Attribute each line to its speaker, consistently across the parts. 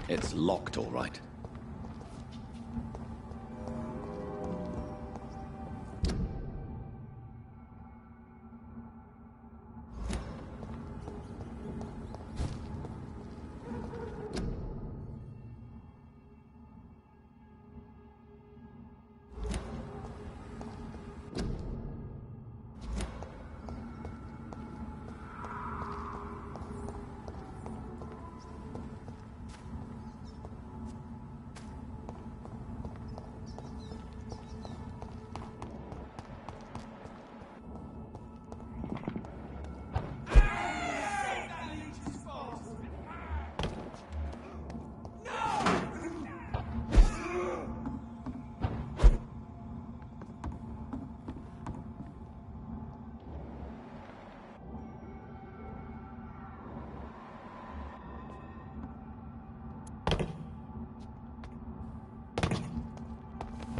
Speaker 1: It's locked, all right.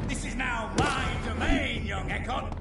Speaker 2: This is now my domain, young Ekon!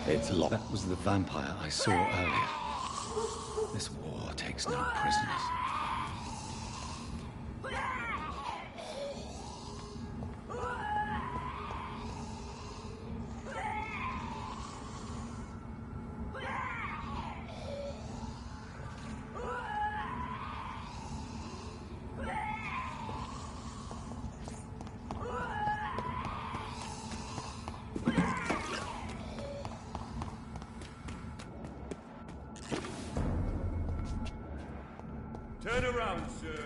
Speaker 1: It's locked. That was the vampire I saw earlier. This war takes no prisoners.
Speaker 2: Turn around, sir.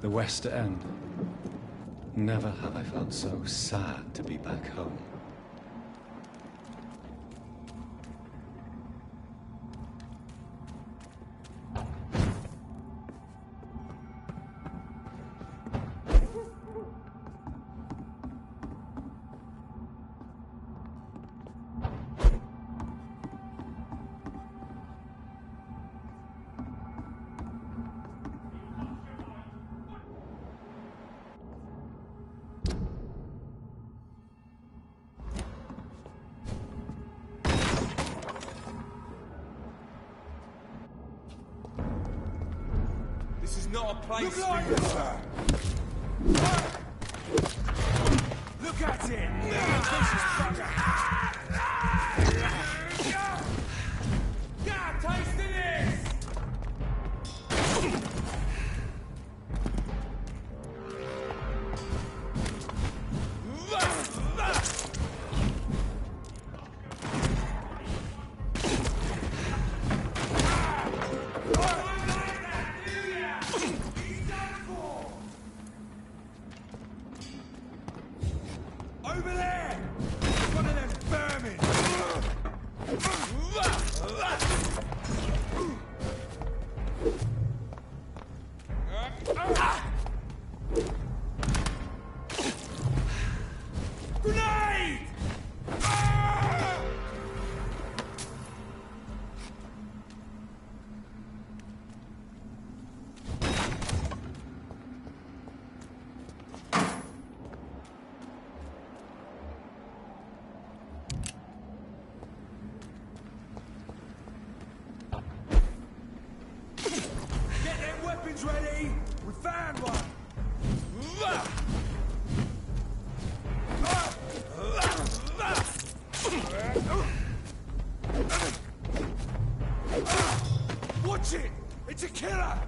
Speaker 1: The West End. Never have I felt so sad to be back home.
Speaker 2: This is not a place.
Speaker 3: Look like it, sir! Look at it!
Speaker 2: Yeah, taste this!
Speaker 3: Watch it! It's a killer!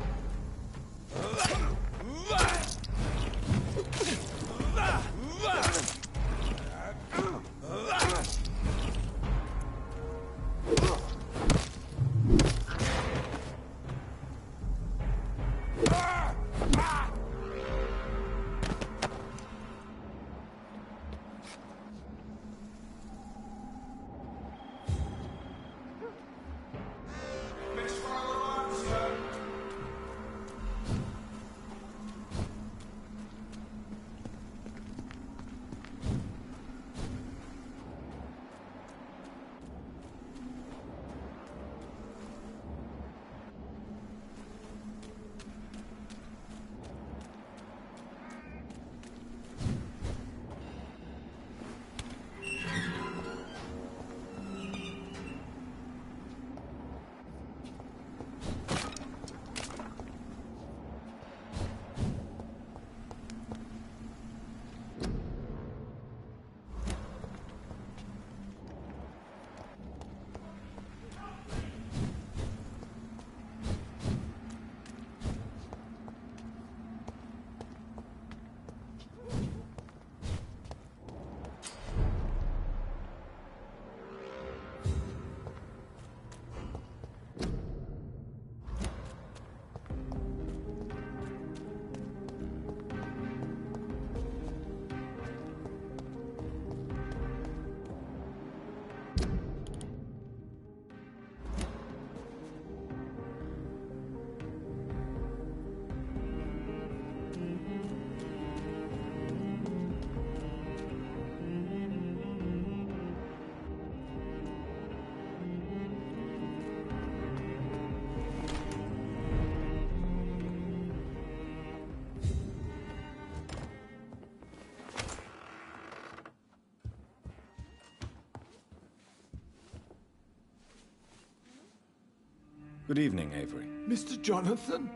Speaker 1: Good evening, Avery.
Speaker 4: Mr. Jonathan?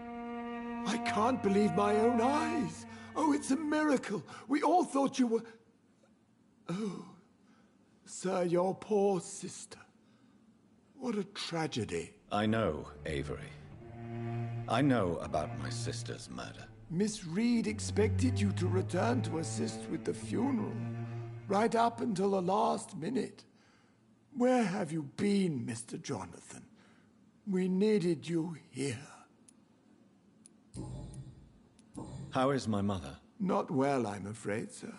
Speaker 4: I can't believe my own eyes. Oh, it's a miracle. We all thought you were... Oh, sir, your poor sister. What a tragedy.
Speaker 1: I know, Avery. I know about my sister's murder.
Speaker 4: Miss Reed expected you to return to assist with the funeral, right up until the last minute. Where have you been, Mr. Jonathan? We needed you here.
Speaker 1: How is my mother?
Speaker 4: Not well, I'm afraid, sir.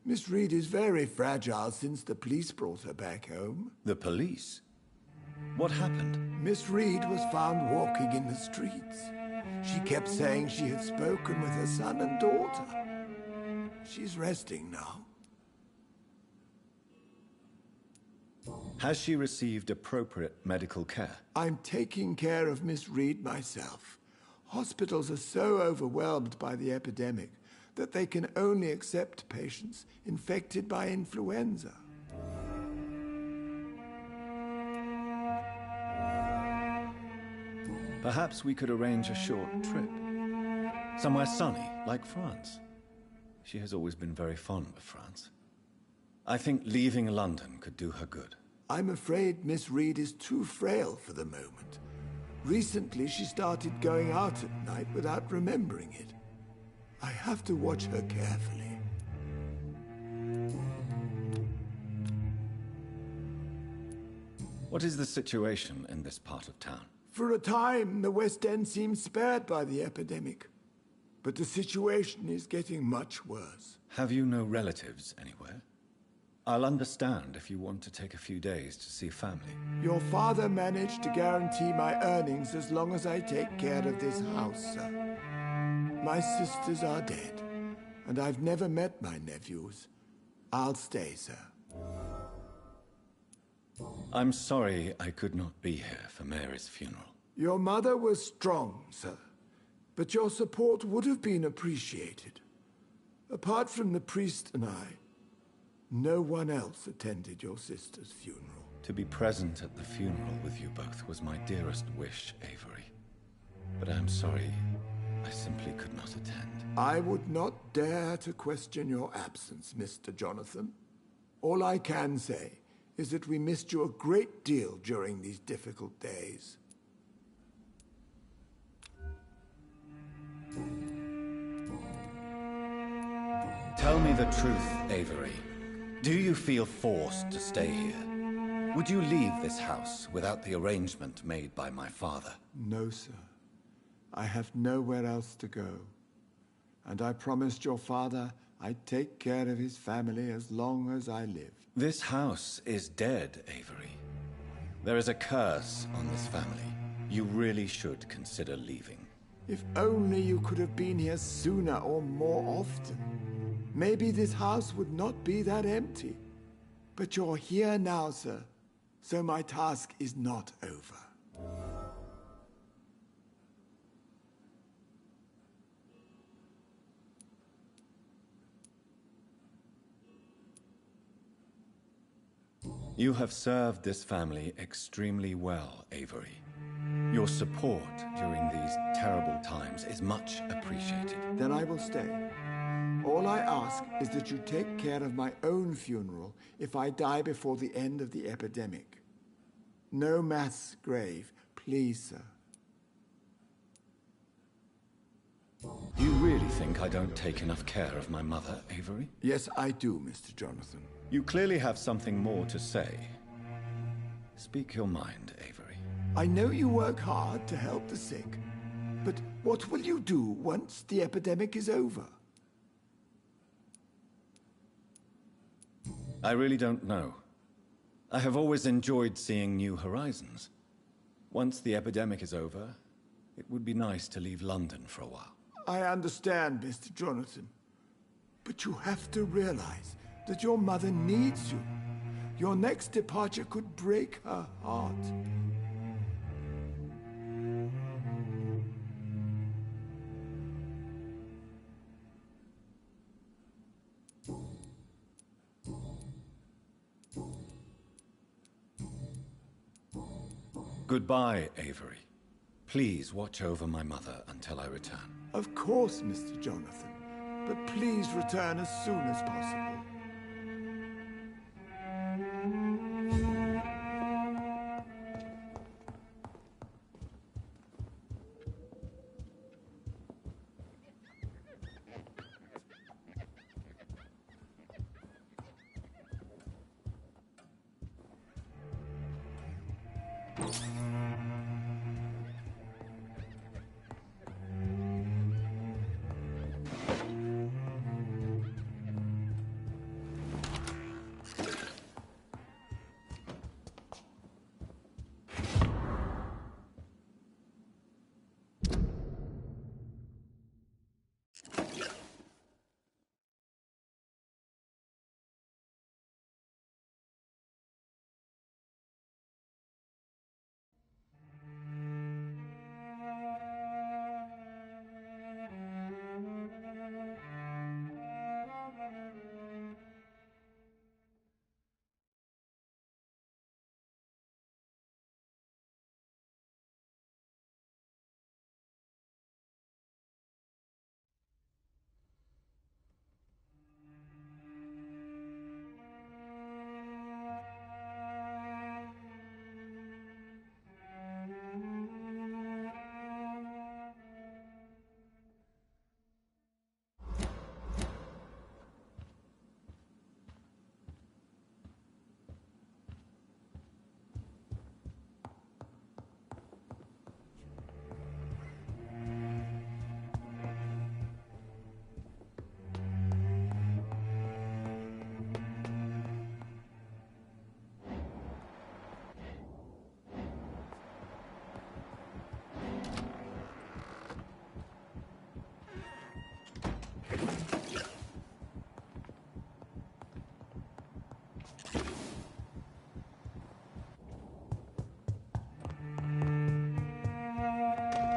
Speaker 4: Miss Reed is very fragile since the police brought her back home.
Speaker 1: The police? What happened?
Speaker 4: Miss Reed was found walking in the streets. She kept saying she had spoken with her son and daughter. She's resting now.
Speaker 1: Has she received appropriate medical care?
Speaker 4: I'm taking care of Miss Reed myself. Hospitals are so overwhelmed by the epidemic that they can only accept patients infected by influenza.
Speaker 1: Perhaps we could arrange a short trip. Somewhere sunny, like France. She has always been very fond of France. I think leaving London could do her good.
Speaker 4: I'm afraid Miss Reed is too frail for the moment. Recently, she started going out at night without remembering it. I have to watch her carefully.
Speaker 1: What is the situation in this part of town?
Speaker 4: For a time, the West End seemed spared by the epidemic. But the situation is getting much worse.
Speaker 1: Have you no relatives anywhere? I'll understand if you want to take a few days to see family.
Speaker 4: Your father managed to guarantee my earnings as long as I take care of this house, sir. My sisters are dead, and I've never met my nephews. I'll stay, sir.
Speaker 1: I'm sorry I could not be here for Mary's funeral.
Speaker 4: Your mother was strong, sir, but your support would have been appreciated. Apart from the priest and I, no one else attended your sister's funeral.
Speaker 1: To be present at the funeral with you both was my dearest wish, Avery. But I'm sorry, I simply could not attend.
Speaker 4: I would not dare to question your absence, Mr. Jonathan. All I can say is that we missed you a great deal during these difficult days.
Speaker 1: Tell me the truth, Avery. Do you feel forced to stay here? Would you leave this house without the arrangement made by my father?
Speaker 4: No, sir. I have nowhere else to go. And I promised your father I'd take care of his family as long as I live.
Speaker 1: This house is dead, Avery. There is a curse on this family. You really should consider leaving.
Speaker 4: If only you could have been here sooner or more often. Maybe this house would not be that empty. But you're here now, sir. So my task is not over.
Speaker 1: You have served this family extremely well, Avery. Your support during these terrible times is much appreciated.
Speaker 4: Then I will stay. All I ask is that you take care of my own funeral if I die before the end of the epidemic. No mass grave, please, sir.
Speaker 1: You really think I don't take enough care of my mother, Avery?
Speaker 4: Yes, I do, Mr. Jonathan.
Speaker 1: You clearly have something more to say. Speak your mind, Avery.
Speaker 4: I know you work hard to help the sick, but what will you do once the epidemic is over?
Speaker 1: I really don't know. I have always enjoyed seeing new horizons. Once the epidemic is over, it would be nice to leave London for a while.
Speaker 4: I understand, Mr. Jonathan. But you have to realize that your mother needs you. Your next departure could break her heart.
Speaker 1: Goodbye, Avery. Please watch over my mother until I return.
Speaker 4: Of course, Mr. Jonathan. But please return as soon as possible.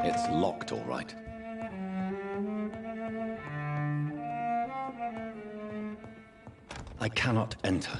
Speaker 1: It's locked, all right. I cannot enter.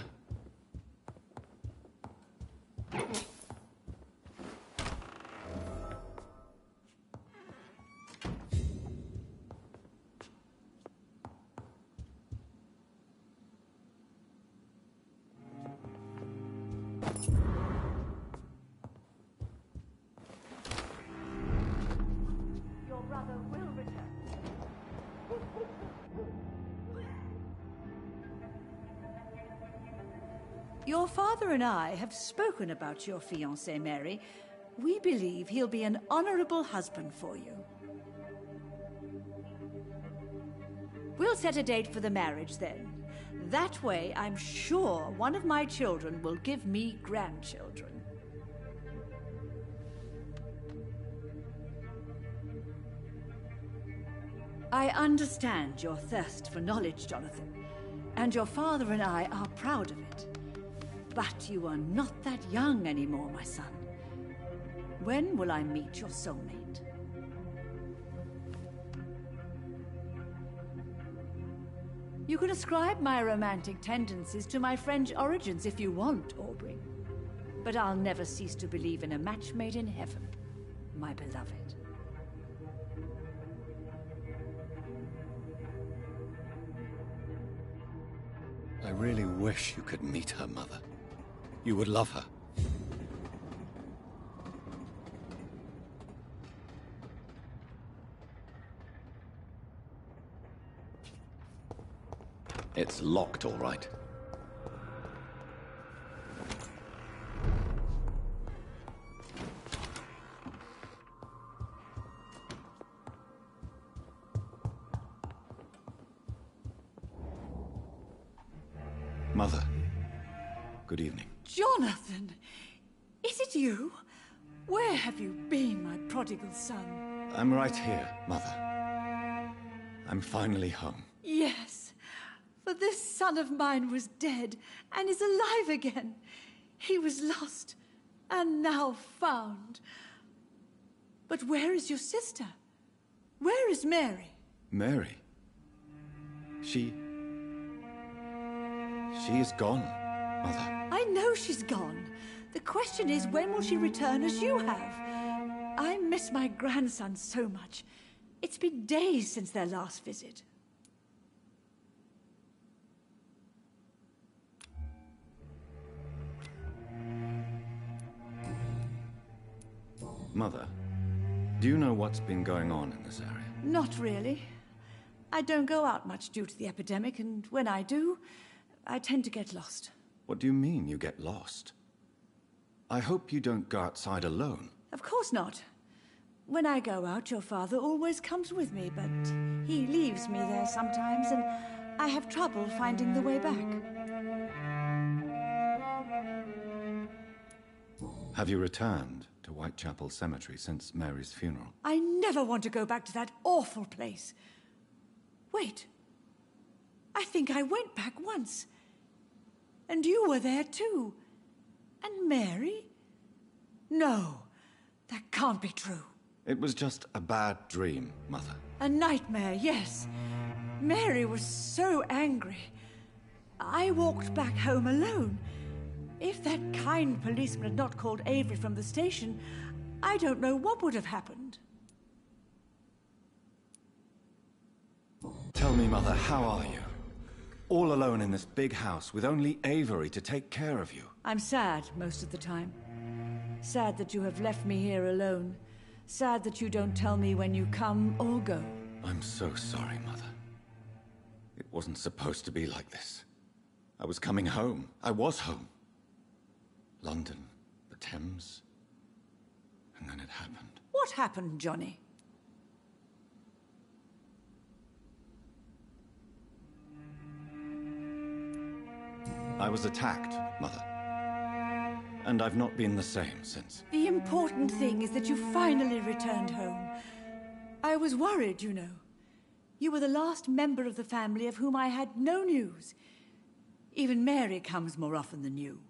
Speaker 5: Your father and I have spoken about your fiancé, Mary. We believe he'll be an honorable husband for you. We'll set a date for the marriage then. That way, I'm sure one of my children will give me grandchildren. I understand your thirst for knowledge, Jonathan, and your father and I are proud of it. But you are not that young anymore, my son. When will I meet your soulmate? You can ascribe my romantic tendencies to my French origins if you want, Aubrey. But I'll never cease to believe in a match made in heaven, my beloved.
Speaker 1: I really wish you could meet her, Mother. You would love her. It's locked, all right. Mother, good evening.
Speaker 5: Jonathan! Is it you? Where have you been, my prodigal son?
Speaker 1: I'm right here, Mother. I'm finally home.
Speaker 5: Yes, for this son of mine was dead and is alive again. He was lost and now found. But where is your sister? Where is Mary?
Speaker 1: Mary? She is gone, Mother.
Speaker 5: I know she's gone. The question is, when will she return as you have? I miss my grandson so much. It's been days since their last visit.
Speaker 1: Mother, do you know what's been going on in this area?
Speaker 5: Not really. I don't go out much due to the epidemic, and when I do, I tend to get lost.
Speaker 1: What do you mean you get lost? I hope you don't go outside alone.
Speaker 5: Of course not. When I go out, your father always comes with me, but he leaves me there sometimes, and I have trouble finding the way back.
Speaker 1: Have you returned to Whitechapel Cemetery since Mary's funeral?
Speaker 5: I never want to go back to that awful place. Wait. I think I went back once. And you were there too. And Mary? No, that can't be true.
Speaker 1: It was just a bad dream, Mother.
Speaker 5: A nightmare, yes. Mary was so angry. I walked back home alone. If that kind policeman had not called Avery from the station, I don't know what would have happened.
Speaker 1: Tell me, Mother, how are you? All alone in this big house with only Avery to take care of you.
Speaker 5: I'm sad most of the time. Sad that you have left me here alone. Sad that you don't tell me when you come or go.
Speaker 1: I'm so sorry, Mother. It wasn't supposed to be like this. I was coming home. I was home. London, the Thames, and then it happened.
Speaker 5: What happened, Johnny?
Speaker 1: I was attacked, Mother. And I've not been the same since.
Speaker 5: The important thing is that you finally returned home. I was worried, you know. You were the last member of the family of whom I had no news. Even Mary comes more often than you.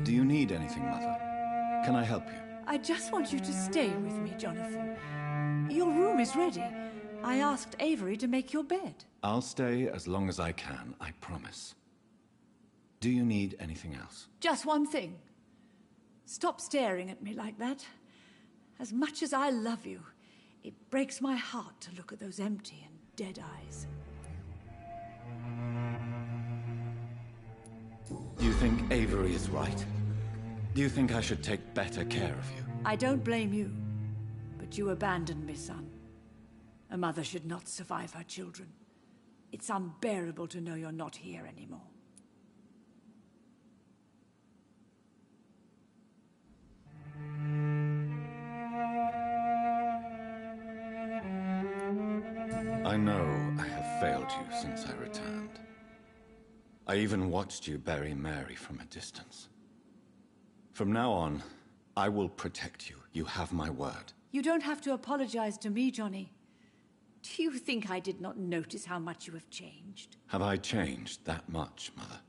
Speaker 1: Do you need anything, Mother? Can I help you?
Speaker 5: I just want you to stay with me, Jonathan. Your room is ready. I asked Avery to make your bed.
Speaker 1: I'll stay as long as I can, I promise. Do you need anything else?
Speaker 5: Just one thing. Stop staring at me like that. As much as I love you, it breaks my heart to look at those empty and dead eyes.
Speaker 1: Do you think Avery is right? Do you think I should take better care of you?
Speaker 5: I don't blame you. But you abandoned me, son. A mother should not survive her children. It's unbearable to know you're not here anymore.
Speaker 1: I know I have failed you since I returned. I even watched you bury Mary from a distance. From now on, I will protect you. You have my word.
Speaker 5: You don't have to apologize to me, Johnny. Do you think I did not notice how much you have changed?
Speaker 1: Have I changed that much, Mother?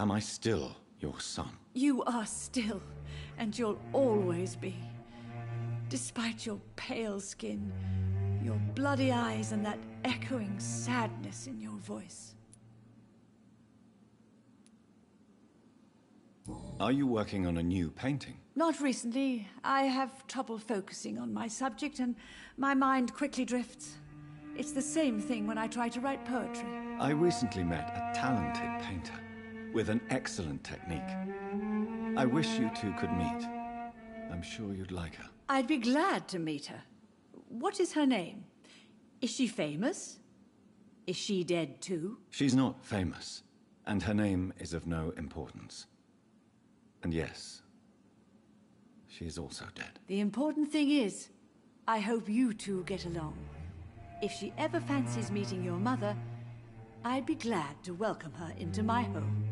Speaker 1: Am I still your son?
Speaker 5: You are still, and you'll always be. Despite your pale skin, your bloody eyes, and that echoing sadness in your voice.
Speaker 1: Are you working on a new painting?
Speaker 5: Not recently. I have trouble focusing on my subject, and my mind quickly drifts. It's the same thing when I try to write poetry.
Speaker 1: I recently met a talented painter with an excellent technique. I wish you two could meet. I'm sure you'd like her.
Speaker 5: I'd be glad to meet her. What is her name? Is she famous? Is she dead too?
Speaker 1: She's not famous, and her name is of no importance. And yes, she is also dead.
Speaker 5: The important thing is, I hope you two get along. If she ever fancies meeting your mother, I'd be glad to welcome her into my home.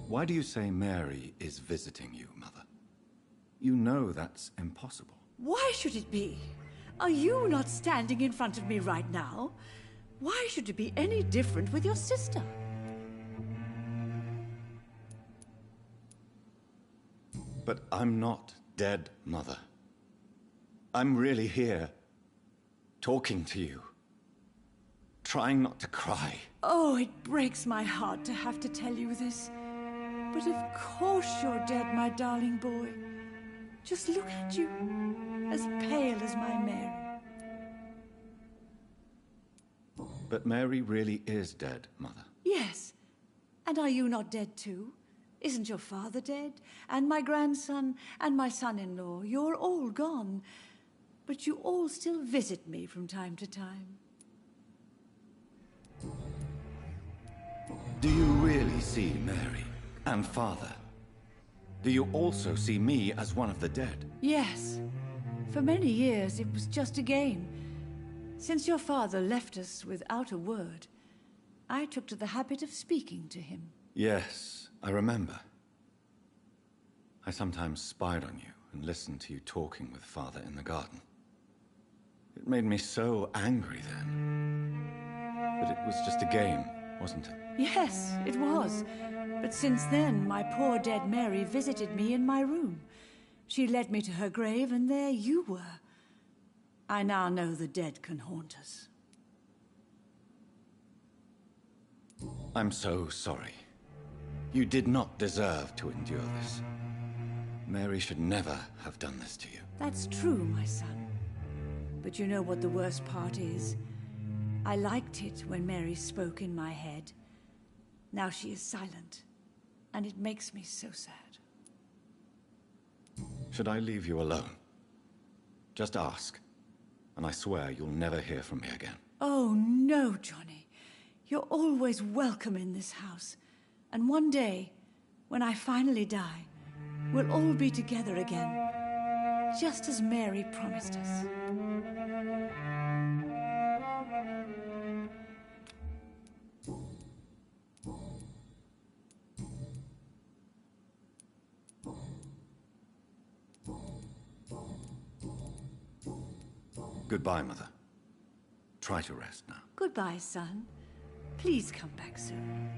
Speaker 1: Why do you say Mary is visiting you, Mother? You know that's impossible.
Speaker 5: Why should it be? Are you not standing in front of me right now? Why should it be any different with your sister?
Speaker 1: But I'm not dead, Mother. I'm really here, talking to you, trying not to cry.
Speaker 5: Oh, it breaks my heart to have to tell you this. But of course you're dead, my darling boy. Just look at you, as pale as my Mary.
Speaker 1: But Mary really is dead, Mother.
Speaker 5: Yes. And are you not dead too? Isn't your father dead? And my grandson, and my son-in-law? You're all gone. But you all still visit me from time to time.
Speaker 1: Do you really see Mary and Father? Do you also see me as one of the dead?
Speaker 5: Yes. For many years, it was just a game. Since your father left us without a word, I took to the habit of speaking to him.
Speaker 1: Yes, I remember. I sometimes spied on you and listened to you talking with Father in the garden. It made me so angry then. But it was just a game, wasn't it?
Speaker 5: Yes, it was. But since then, my poor dead Mary visited me in my room. She led me to her grave, and there you were. I now know the dead can haunt us.
Speaker 1: I'm so sorry. You did not deserve to endure this. Mary should never have done this to you.
Speaker 5: That's true, my son. But you know what the worst part is? I liked it when Mary spoke in my head. Now she is silent, and it makes me so sad.
Speaker 1: Should I leave you alone? Just ask, and I swear you'll never hear from me again.
Speaker 5: Oh, no, Johnny. You're always welcome in this house. And one day, when I finally die, we'll all be together again, just as Mary promised us.
Speaker 1: Goodbye, Mother. Try to rest now.
Speaker 5: Goodbye, son. Please come back soon.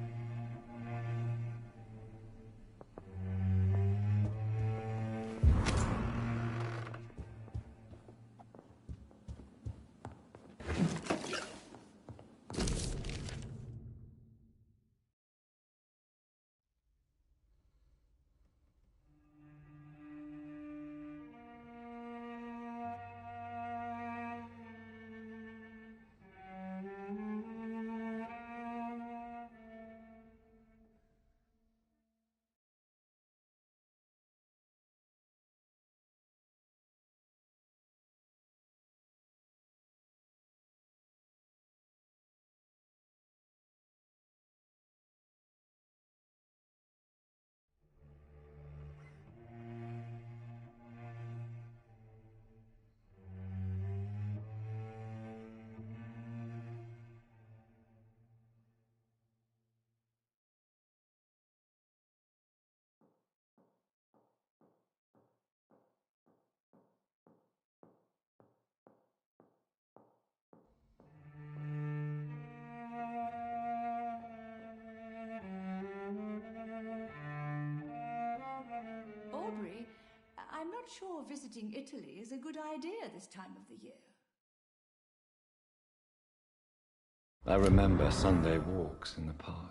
Speaker 5: not sure visiting Italy is a good idea this time of the year.
Speaker 1: I remember Sunday walks in the park.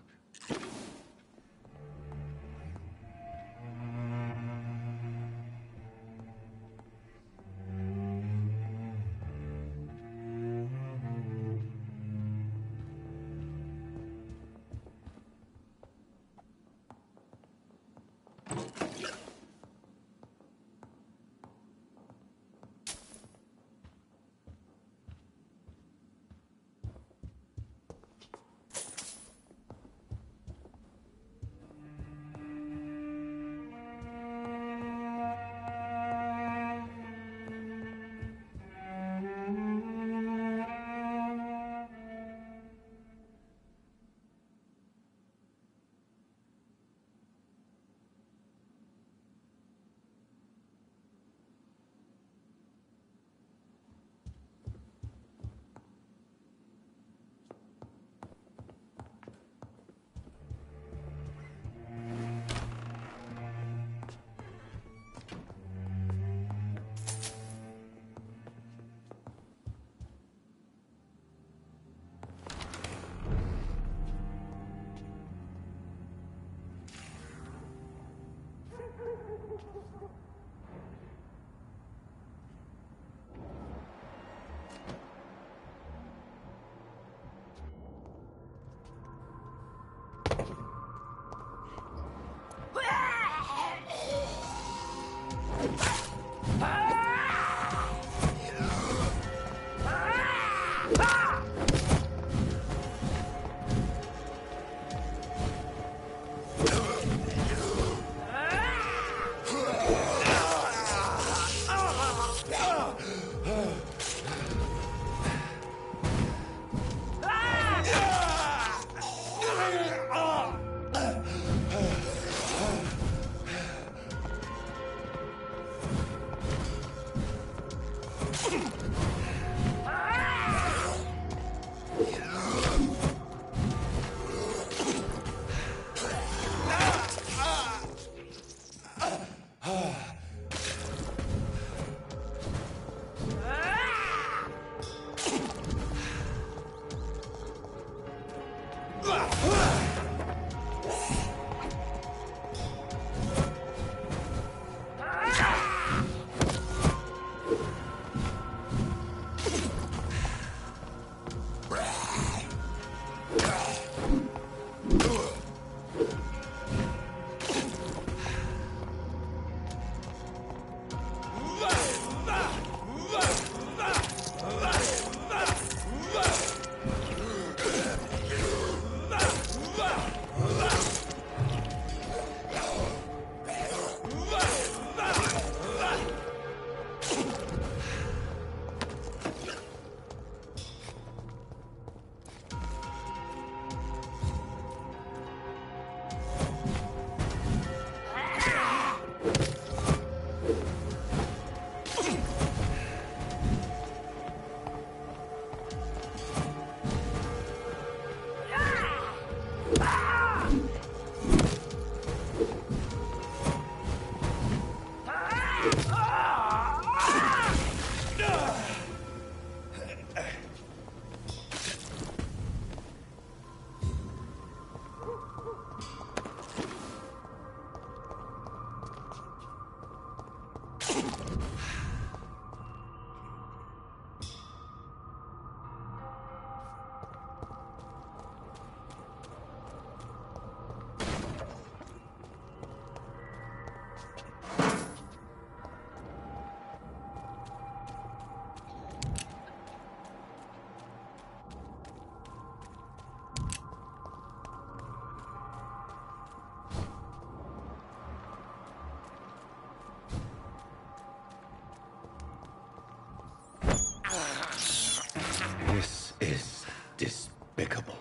Speaker 1: This is despicable.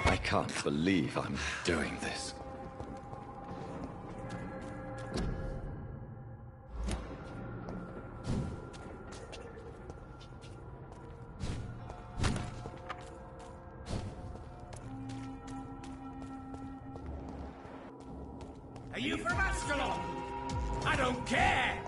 Speaker 1: I can't believe I'm doing this.
Speaker 2: you from Ascalon? I don't care!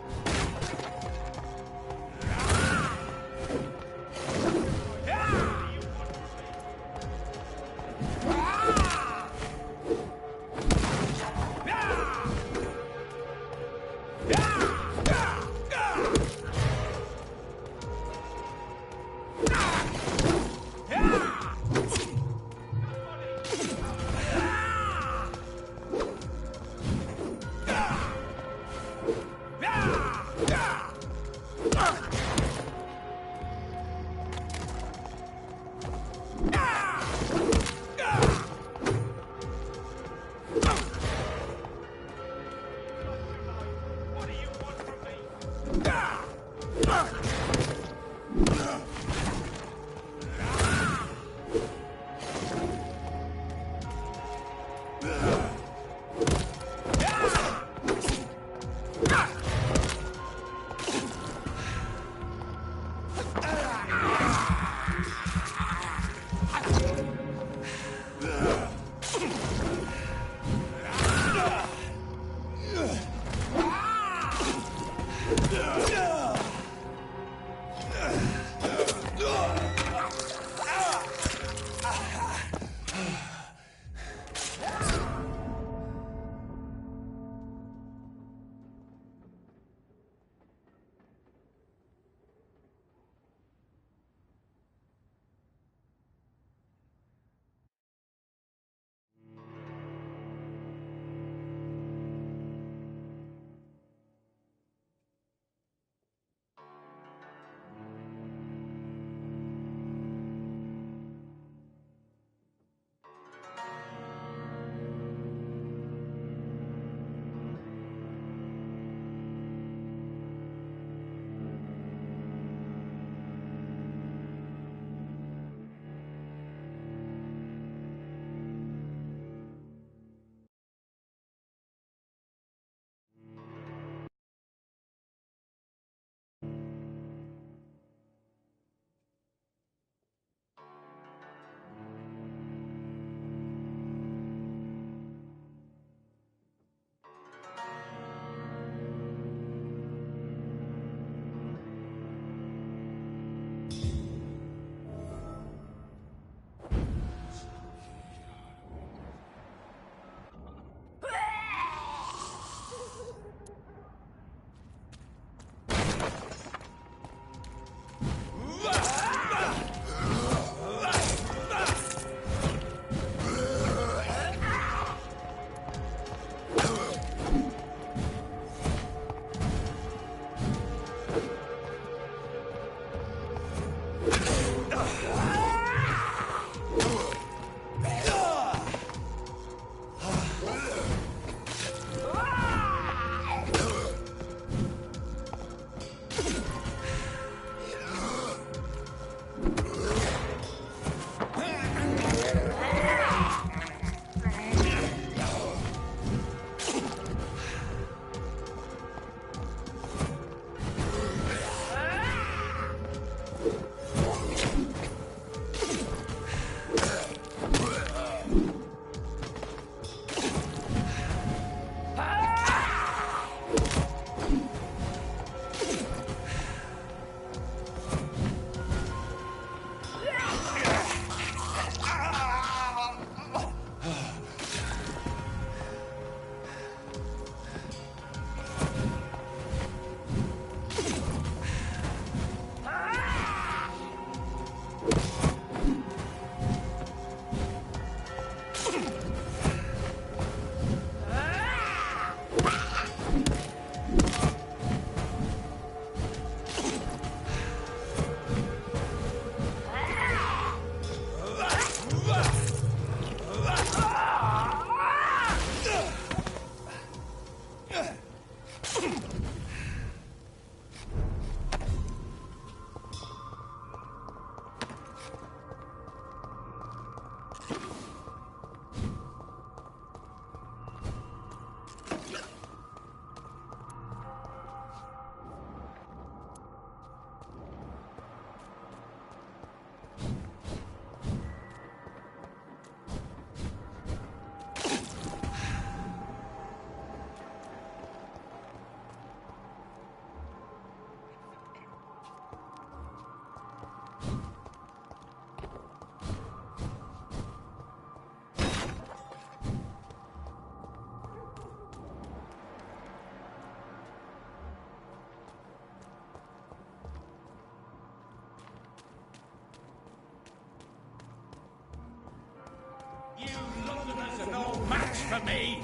Speaker 2: That's no match for me!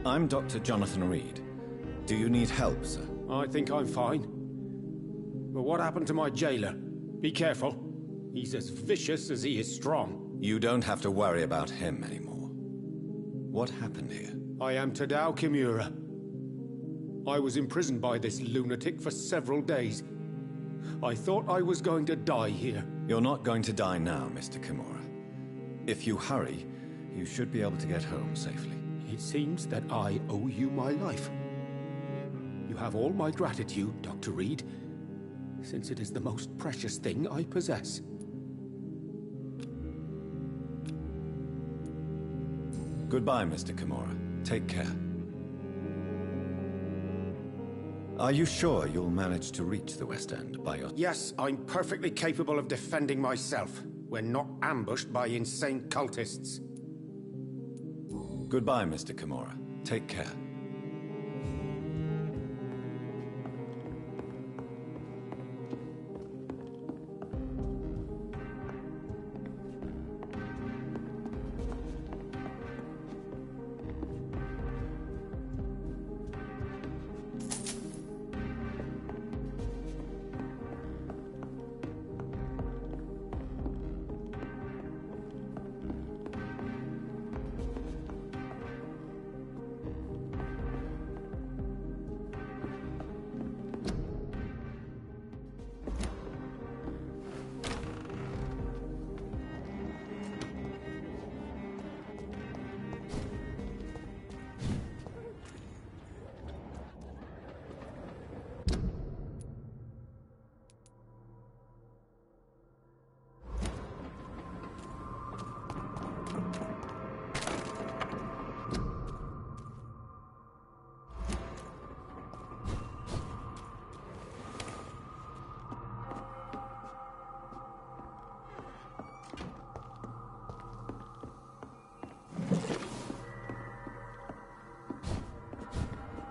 Speaker 1: I'm Dr. Jonathan Reed. Do you need help, sir?
Speaker 6: I think I'm fine. But what happened to my jailer? Be careful. He's as vicious as he is strong.
Speaker 1: You don't have to worry about him anymore. What happened here?
Speaker 6: I am Tadao Kimura. I was imprisoned by this lunatic for several days. I thought I was going to die here.
Speaker 1: You're not going to die now, Mr. Kimura. If you hurry, you should be able to get home safely.
Speaker 6: It seems that I owe you my life. You have all my gratitude, Dr. Reed, since it is the most precious thing I possess.
Speaker 1: Goodbye, Mr. Kimura. Take care. Are you sure you'll manage to reach the West End by your...
Speaker 6: Yes, I'm perfectly capable of defending myself when not ambushed by insane cultists.
Speaker 1: Goodbye, Mr. Kimura. Take care.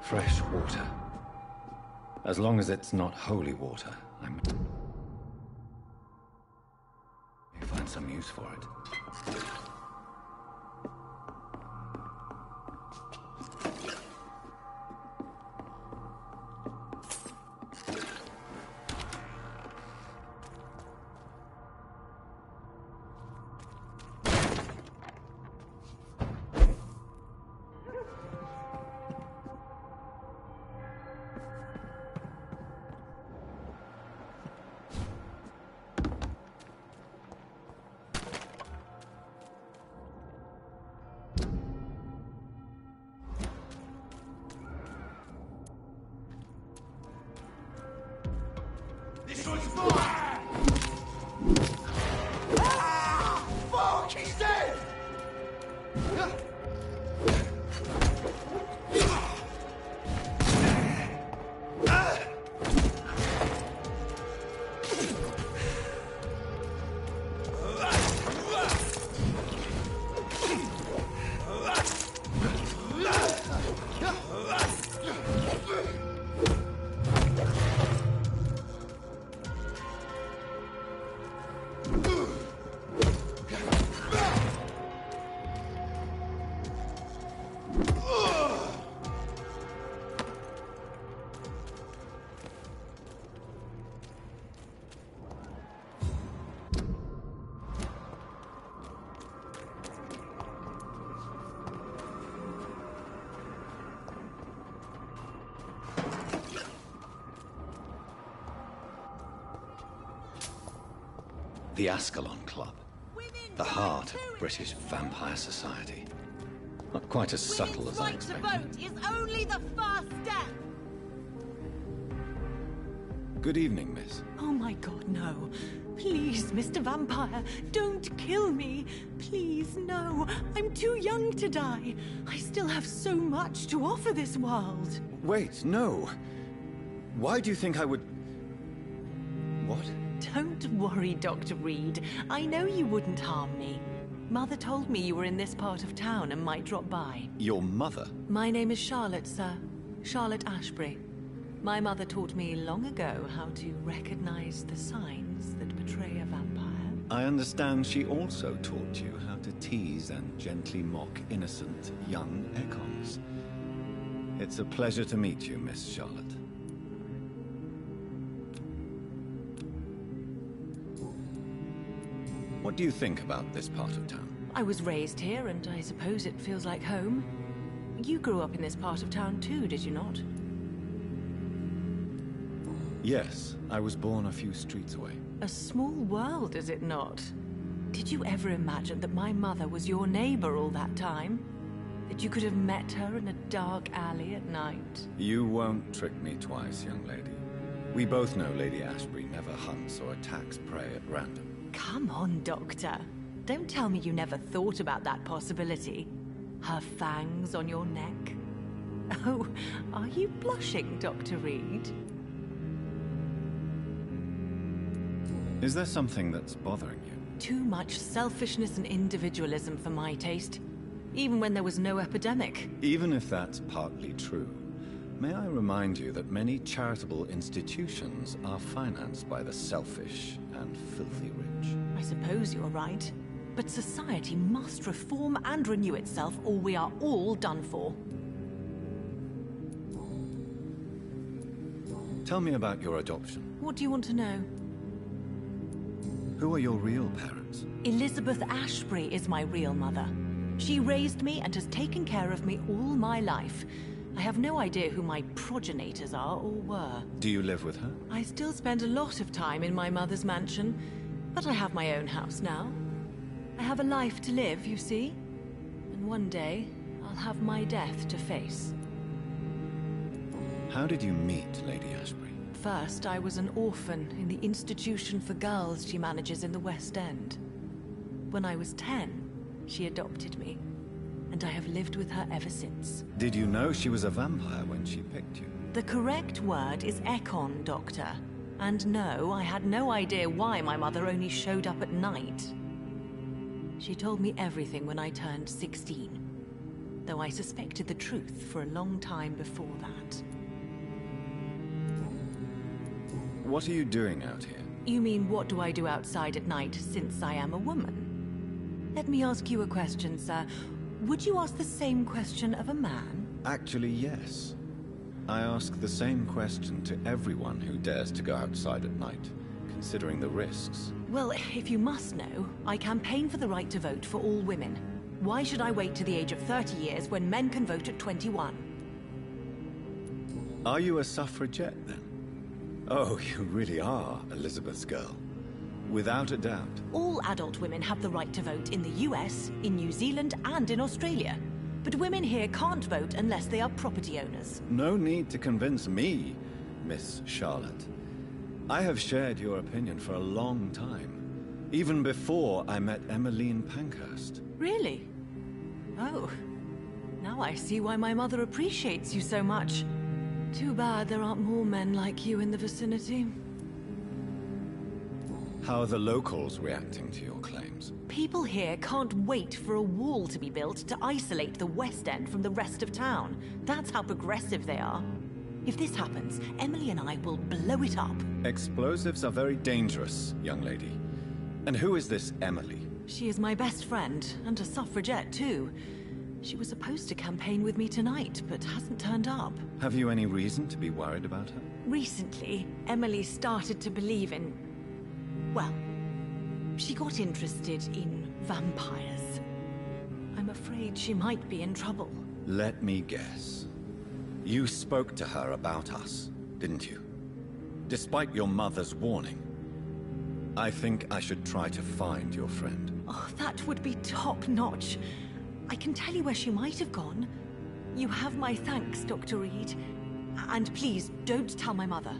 Speaker 1: Fresh water. As long as it's not holy water, I may find some use for it.
Speaker 3: This one's mine! Ah! Fuck! He's dead!
Speaker 1: The Ascalon Club. The heart of British vampire society. Not quite as subtle as I expected.
Speaker 7: To vote is only the first step.
Speaker 1: Good evening, miss.
Speaker 5: Oh my god, no. Please, Mr. Vampire, don't kill me. Please, no. I'm too young to die. I still have so much to offer this world.
Speaker 1: Wait, no. Why do you think I would... What?
Speaker 5: Don't worry, Dr. Reed. I know you wouldn't harm me. Mother told me you were in this part of town and might drop by.
Speaker 1: Your mother?
Speaker 5: My name is Charlotte, sir. Charlotte Ashbury. My mother taught me long ago how to recognize the signs that betray a vampire.
Speaker 1: I understand she also taught you how to tease and gently mock innocent young echoes. It's a pleasure to meet you, Miss Charlotte. What do you think about this part of town?
Speaker 8: I was raised here, and I suppose it feels like home. You grew up in this part of town too, did you not?
Speaker 1: Yes, I was born a few streets away.
Speaker 8: A small world, is it not? Did you ever imagine that my mother was your neighbor all that time? That you could have met her in a dark alley at night?
Speaker 1: You won't trick me twice, young lady. We both know Lady Ashbury never hunts or attacks prey at random.
Speaker 8: Come on, Doctor. Don't tell me you never thought about that possibility. Her fangs on your neck. Oh, are you blushing, Dr. Reed?
Speaker 1: Is there something that's bothering you?
Speaker 8: Too much selfishness and individualism for my taste. Even when there was no epidemic.
Speaker 1: Even if that's partly true, may I remind you that many charitable institutions are financed by the selfish and filthy rich.
Speaker 8: I suppose you're right. But society must reform and renew itself, or we are all done for.
Speaker 1: Tell me about your adoption.
Speaker 8: What do you want to know?
Speaker 1: Who are your real parents?
Speaker 8: Elizabeth Ashbury is my real mother. She raised me and has taken care of me all my life. I have no idea who my progenitors are or were.
Speaker 1: Do you live with her?
Speaker 8: I still spend a lot of time in my mother's mansion, but I have my own house now. I have a life to live, you see. And one day, I'll have my death to face.
Speaker 1: How did you meet Lady Ashbury?
Speaker 8: First, I was an orphan in the institution for girls she manages in the West End. When I was 10, she adopted me, and I have lived with her ever since.
Speaker 1: Did you know she was a vampire when she picked you?
Speaker 8: The correct word is Econ, Doctor. And no, I had no idea why my mother only showed up at night. She told me everything when I turned 16, though I suspected the truth for a long time before that.
Speaker 1: What are you doing out here?
Speaker 8: You mean, what do I do outside at night since I am a woman? Let me ask you a question, sir. Would you ask the same question of a man?
Speaker 1: Actually, yes. I ask the same question to everyone who dares to go outside at night, considering the risks.
Speaker 8: Well, if you must know, I campaign for the right to vote for all women. Why should I wait to the age of 30 years when men can vote at 21?
Speaker 1: Are you a suffragette, then? Oh, you really are Elizabeth's girl. Without a doubt.
Speaker 8: All adult women have the right to vote in the US, in New Zealand, and in Australia. But women here can't vote unless they are property owners.
Speaker 1: No need to convince me, Miss Charlotte. I have shared your opinion for a long time. Even before I met Emmeline Pankhurst.
Speaker 8: Really? Oh. Now I see why my mother appreciates you so much. Too bad there aren't more men like you in the vicinity.
Speaker 1: How are the locals reacting to your claims?
Speaker 8: People here can't wait for a wall to be built to isolate the West End from the rest of town. That's how progressive they are. If this happens, Emily and I will blow it up.
Speaker 1: Explosives are very dangerous, young lady. And who is this Emily?
Speaker 8: She is my best friend, and a suffragette too. She was supposed to campaign with me tonight, but hasn't turned up.
Speaker 1: Have you any reason to be worried about her?
Speaker 8: Recently, Emily started to believe in... well, she got interested in vampires. I'm afraid she might be in trouble.
Speaker 1: Let me guess. You spoke to her about us, didn't you? Despite your mother's warning. I think I should try to find your friend.
Speaker 8: Oh, that would be top-notch. I can tell you where she might have gone. You have my thanks, Dr. Reed. And please, don't tell my mother.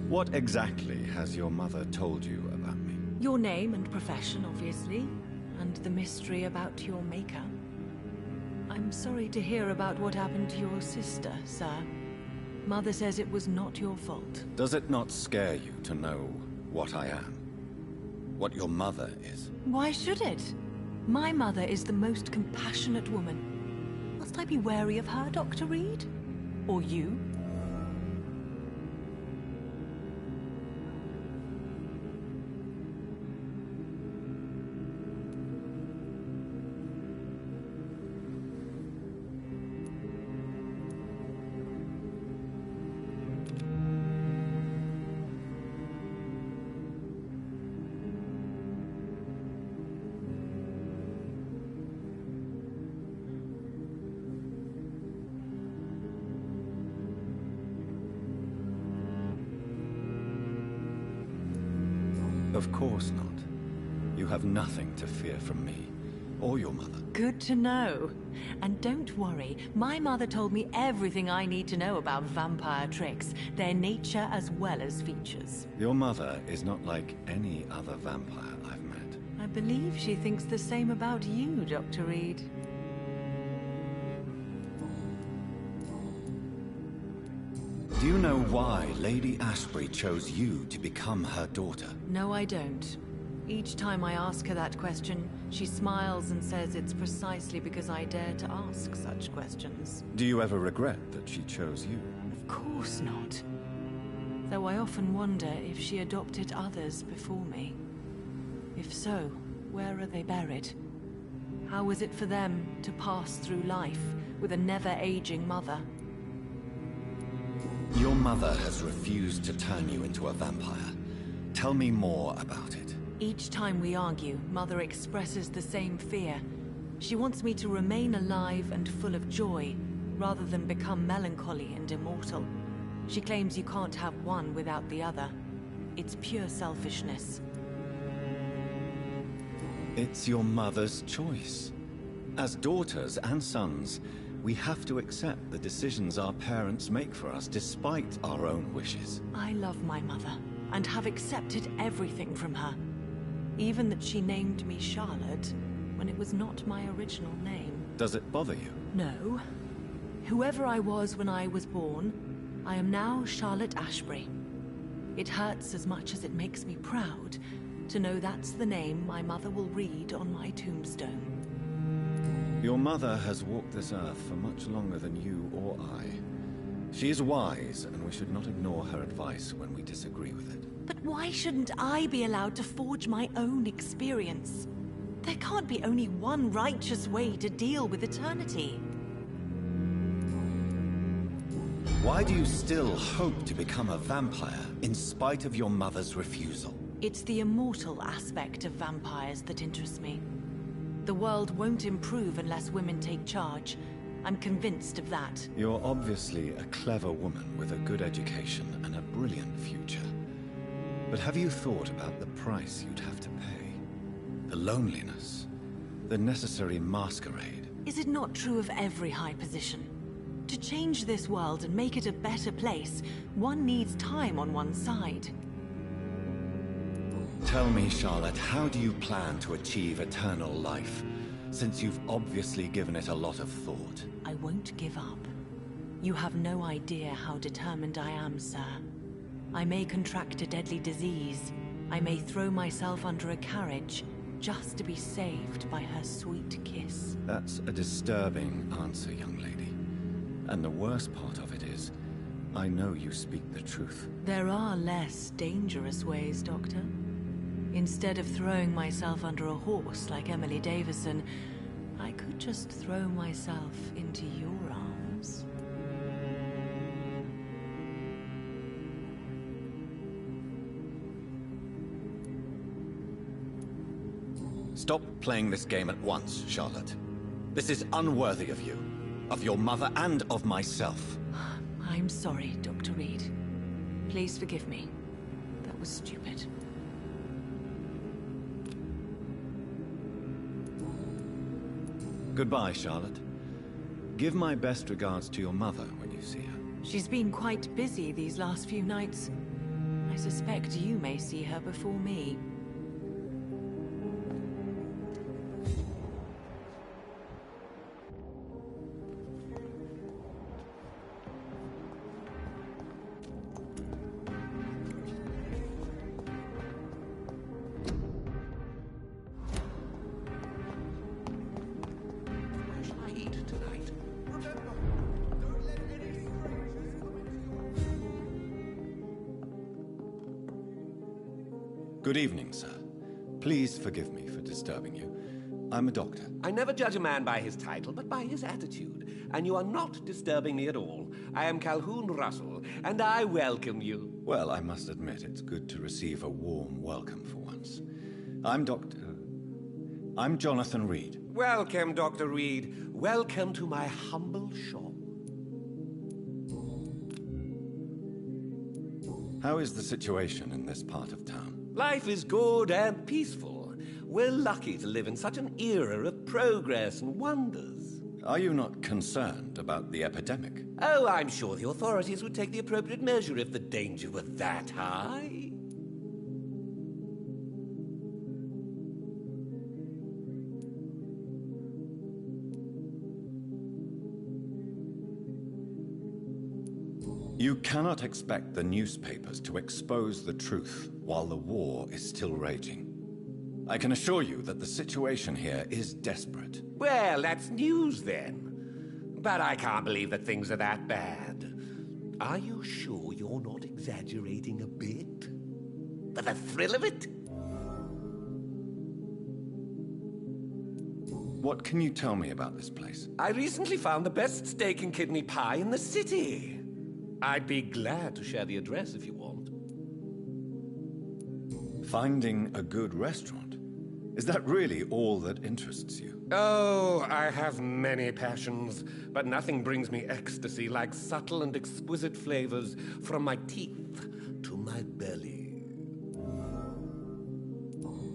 Speaker 1: What exactly has your mother told you about me?
Speaker 8: Your name and profession, obviously, and the mystery about your maker. I'm sorry to hear about what happened to your sister, sir. Mother says it was not your fault.
Speaker 1: Does it not scare you to know what I am? what your mother is.
Speaker 8: Why should it? My mother is the most compassionate woman. Must I be wary of her, Dr. Reed? Or you?
Speaker 1: Of course not. You have nothing to fear from me, or your mother.
Speaker 8: Good to know. And don't worry, my mother told me everything I need to know about vampire tricks, their nature as well as features.
Speaker 1: Your mother is not like any other vampire I've met.
Speaker 8: I believe she thinks the same about you, Dr. Reed.
Speaker 1: Do you know why Lady Ashbury chose you to become her daughter?
Speaker 8: No, I don't. Each time I ask her that question, she smiles and says it's precisely because I dare to ask such questions.
Speaker 1: Do you ever regret that she chose you?
Speaker 8: Of course not. Though I often wonder if she adopted others before me. If so, where are they buried? How was it for them to pass through life with a never-aging mother?
Speaker 1: Your mother has refused to turn you into a vampire. Tell me more about it.
Speaker 8: Each time we argue, Mother expresses the same fear. She wants me to remain alive and full of joy, rather than become melancholy and immortal. She claims you can't have one without the other. It's pure selfishness.
Speaker 1: It's your mother's choice. As daughters and sons, we have to accept the decisions our parents make for us, despite our own wishes.
Speaker 8: I love my mother, and have accepted everything from her. Even that she named me Charlotte, when it was not my original name.
Speaker 1: Does it bother you?
Speaker 8: No. Whoever I was when I was born, I am now Charlotte Ashbury. It hurts as much as it makes me proud to know that's the name my mother will read on my tombstone.
Speaker 1: Your mother has walked this earth for much longer than you or I. She is wise, and we should not ignore her advice when we disagree with it.
Speaker 8: But why shouldn't I be allowed to forge my own experience? There can't be only one righteous way to deal with eternity.
Speaker 1: Why do you still hope to become a vampire, in spite of your mother's refusal?
Speaker 8: It's the immortal aspect of vampires that interests me. The world won't improve unless women take charge. I'm convinced of that.
Speaker 1: You're obviously a clever woman with a good education and a brilliant future. But have you thought about the price you'd have to pay? The loneliness, the necessary masquerade.
Speaker 8: Is it not true of every high position? To change this world and make it a better place, one needs time on one's side.
Speaker 1: Tell me, Charlotte, how do you plan to achieve eternal life, since you've obviously given it a lot of thought?
Speaker 8: I won't give up. You have no idea how determined I am, sir. I may contract a deadly disease. I may throw myself under a carriage, just to be saved by her sweet kiss.
Speaker 1: That's a disturbing answer, young lady. And the worst part of it is, I know you speak the truth.
Speaker 8: There are less dangerous ways, Doctor. Instead of throwing myself under a horse like Emily Davison, I could just throw myself into your arms.
Speaker 1: Stop playing this game at once, Charlotte. This is unworthy of you, of your mother, and of myself.
Speaker 8: I'm sorry, Dr. Reed. Please forgive me. That was stupid.
Speaker 1: Goodbye, Charlotte. Give my best regards to your mother when you see her.
Speaker 8: She's been quite busy these last few nights. I suspect you may see her before me.
Speaker 1: Good evening, sir. Please forgive me for disturbing you. I'm a doctor.
Speaker 9: I never judge a man by his title, but by his attitude. And you are not disturbing me at all. I am Calhoun Russell, and I welcome you.
Speaker 1: Well, I must admit, it's good to receive a warm welcome for once. I'm Jonathan Reed.
Speaker 9: Welcome, Dr. Reed. Welcome to my humble shop.
Speaker 1: How is the situation in this part of town?
Speaker 9: Life is good and peaceful. We're lucky to live in such an era of progress and wonders.
Speaker 1: Are you not concerned about the epidemic?
Speaker 9: Oh, I'm sure the authorities would take the appropriate measure if the danger were that high.
Speaker 1: You cannot expect the newspapers to expose the truth while the war is still raging. I can assure you that the situation here is desperate.
Speaker 9: Well, that's news then. But I can't believe that things are that bad. Are you sure you're not exaggerating a bit? For the thrill of it?
Speaker 1: What can you tell me about this place?
Speaker 9: I recently found the best steak and kidney pie in the city. I'd be glad to share the address if you want.
Speaker 1: Finding a good restaurant? Is that really all that interests you?
Speaker 9: Oh, I have many passions, but nothing brings me ecstasy like subtle and exquisite flavors from my teeth to my belly.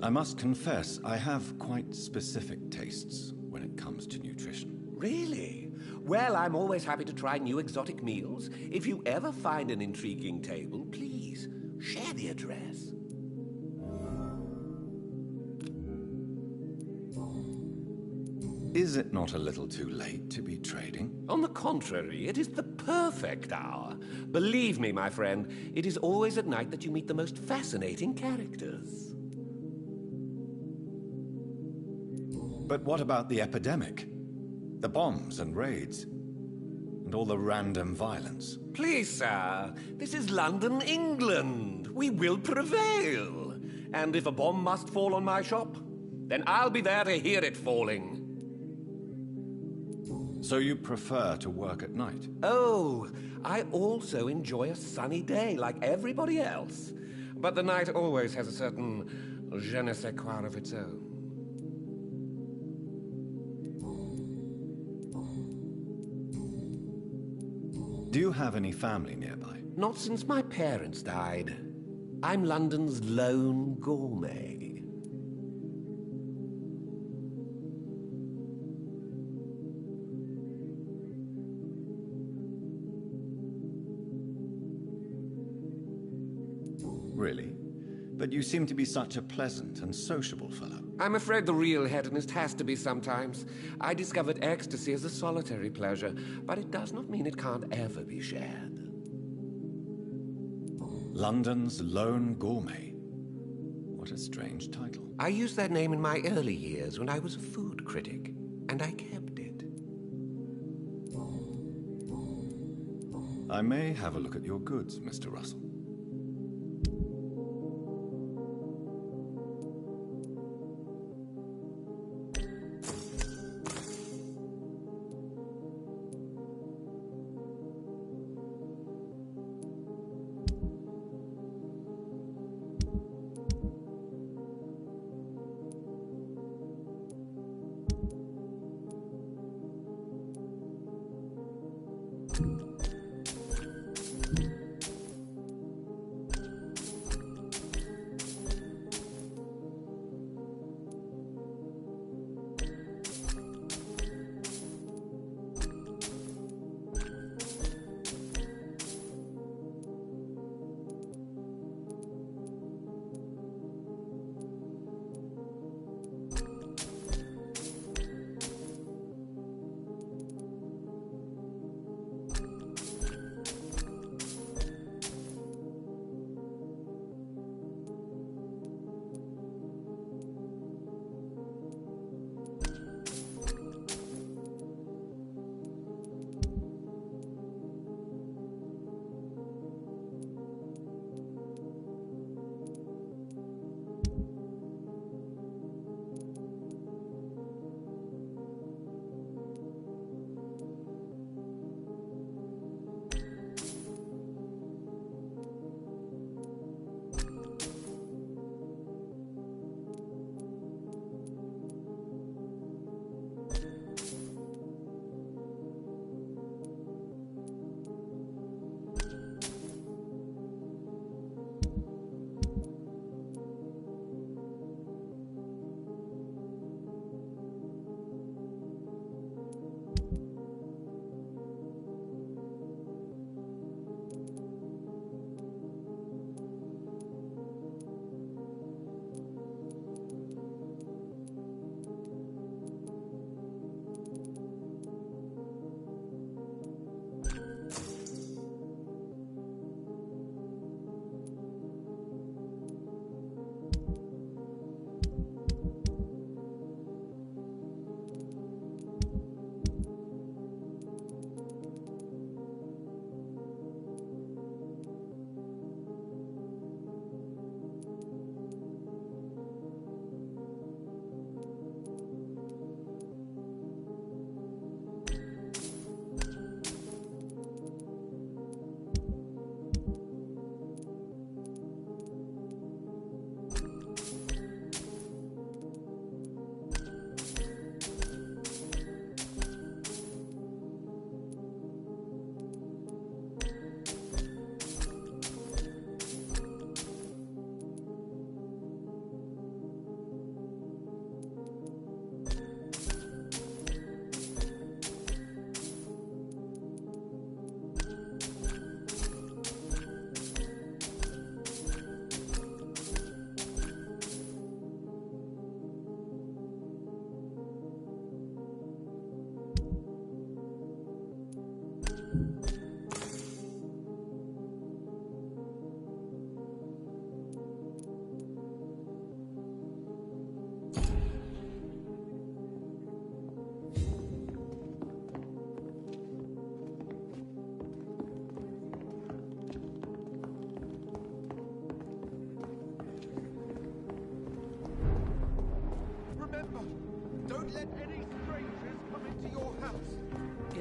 Speaker 1: I must confess, I have quite specific tastes when it comes to nutrition.
Speaker 9: Really? Well, I'm always happy to try new exotic meals. If you ever find an intriguing table, please share the address.
Speaker 1: Is it not a little too late to be trading?
Speaker 9: On the contrary, it is the perfect hour. Believe me, my friend, it is always at night that you meet the most fascinating characters.
Speaker 1: But what about the epidemic? The bombs and raids? And all the random violence?
Speaker 9: Please, sir, this is London, England. We will prevail. And if a bomb must fall on my shop, then I'll be there to hear it falling.
Speaker 1: So you prefer to work at night?
Speaker 9: Oh, I also enjoy a sunny day like everybody else. But the night always has a certain je ne sais quoi of its own.
Speaker 1: Do you have any family nearby?
Speaker 9: Not since my parents died. I'm London's lone gourmet.
Speaker 1: Really? But you seem to be such a pleasant and sociable fellow.
Speaker 9: I'm afraid the real hedonist has to be sometimes. I discovered ecstasy as a solitary pleasure, but it does not mean it can't ever be shared.
Speaker 1: London's lone gourmet. What a strange title.
Speaker 9: I used that name in my early years when I was a food critic, and I kept it.
Speaker 1: I may have a look at your goods, Mr. Russell.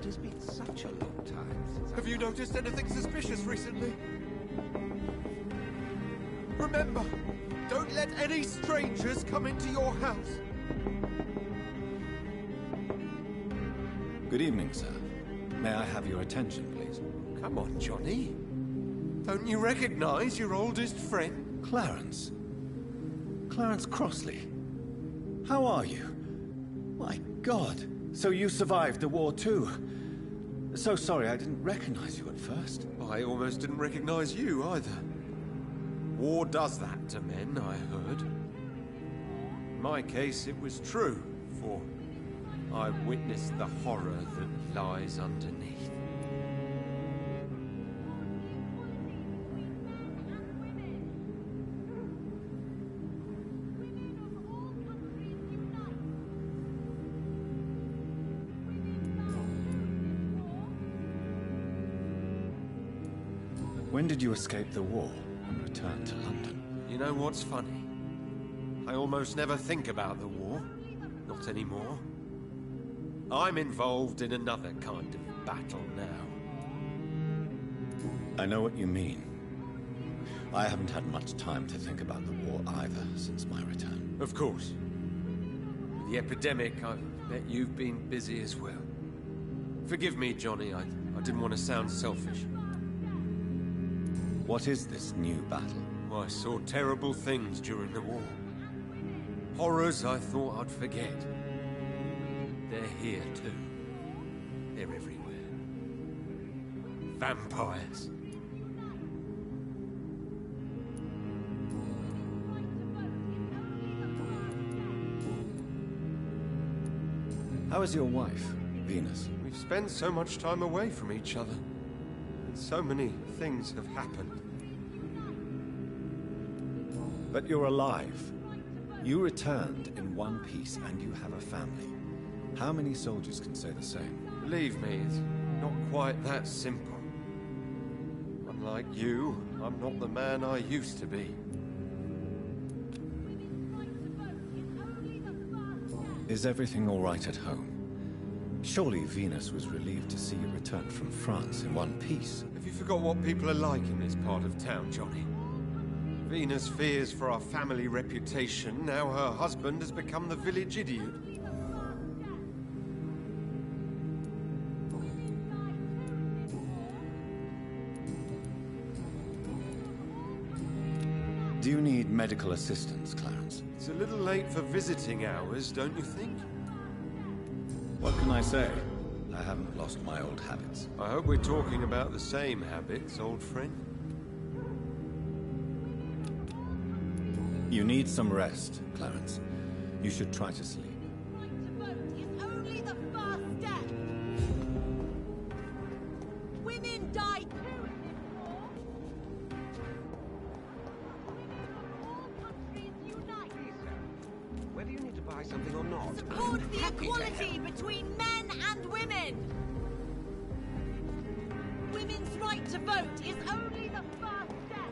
Speaker 9: has been such a long time since
Speaker 10: Have you noticed anything suspicious recently? Remember, don't let any strangers come into your house.
Speaker 1: Good evening, sir. May I have your attention, please?
Speaker 10: Come on, Johnny. Don't you recognize your oldest friend?
Speaker 1: Clarence. Clarence Crossley. How are you? My God. So you survived the war too. So sorry I didn't recognize you at first.
Speaker 10: I almost didn't recognize you either. War does that to men, I heard. In my case, it was true, for I witnessed the horror that lies underneath.
Speaker 1: When did you escape the war and return to London?
Speaker 10: You know what's funny? I almost never think about the war. Not anymore. I'm involved in another kind of battle now.
Speaker 1: I know what you mean. I haven't had much time to think about the war either since my return.
Speaker 10: Of course. With the epidemic, I bet you've been busy as well. Forgive me, Johnny, I didn't want to sound selfish.
Speaker 1: What is this new battle?
Speaker 10: I saw terrible things during the war. Horrors I thought I'd forget. They're here too. They're everywhere. Vampires.
Speaker 1: How is your wife, Venus?
Speaker 10: We've spent so much time away from each other. And so many things have happened.
Speaker 1: But you're alive. You returned in one piece and you have a family. How many soldiers can say the same?
Speaker 10: Believe me, it's not quite that simple. Unlike you, I'm not the man I used to be.
Speaker 1: Is everything all right at home? Surely Venus was relieved to see you return from France in one piece.
Speaker 10: Have you forgot what people are like in this part of town, Johnny? Venus fears for our family reputation. Now her husband has become the village idiot.
Speaker 1: Do you need medical assistance, Clarence?
Speaker 10: It's a little late for visiting hours, don't you think?
Speaker 1: What can I say? I haven't lost my old habits.
Speaker 10: I hope we're talking about the same habits, old friend.
Speaker 1: You need some rest, Clarence. You should try to sleep.
Speaker 7: Is only the first step. Women die too in this war. All countries unite.
Speaker 9: Whether you need to buy something or not,
Speaker 7: Support
Speaker 9: I'm
Speaker 7: the
Speaker 9: happy to
Speaker 7: equality
Speaker 9: help.
Speaker 7: between men and women. Women's right to vote is only the first step.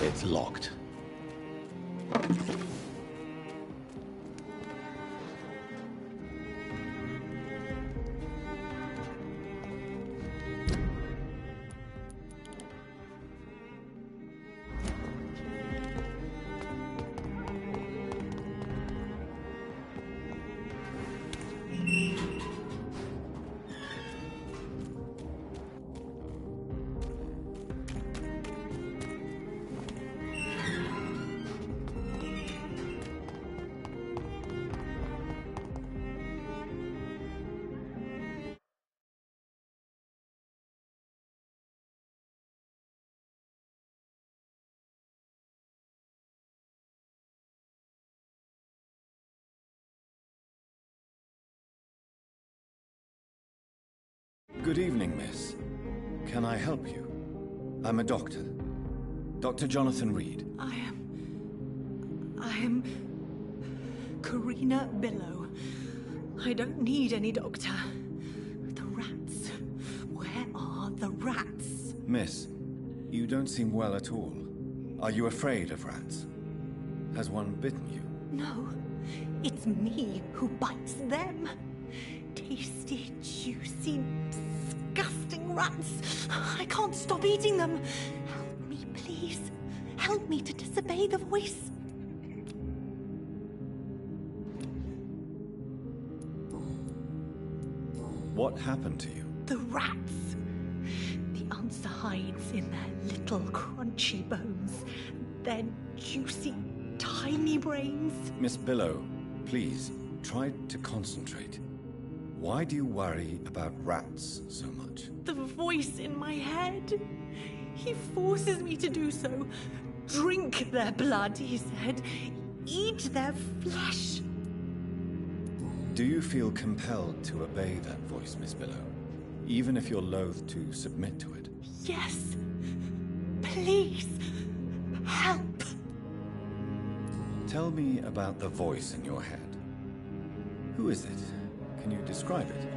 Speaker 1: It's locked. Good evening, miss. Can I help you? I'm a doctor. Dr. Jonathan Reed.
Speaker 8: I am Karina Billow. I don't need any doctor. The rats. Where are the rats?
Speaker 1: Miss, you don't seem well at all. Are you afraid of rats? Has one bitten you?
Speaker 8: No, it's me who bites them. Tasty, juicy, disgusting rats. I can't stop eating them. Help me, please. Help me to disobey the voice.
Speaker 1: What happened to you?
Speaker 8: The rats. The answer hides in their little crunchy bones. Their juicy, tiny brains.
Speaker 1: Miss Billow, please, try to concentrate. Why do you worry about rats so much?
Speaker 8: The voice in my head. He forces me to do so. Drink their blood, he said. Eat their flesh.
Speaker 1: Do you feel compelled to obey that voice, Miss Billow? Even if you're loath to submit to it?
Speaker 8: Yes. Please. Help.
Speaker 1: Tell me about the voice in your head. Who is it? Can you describe it?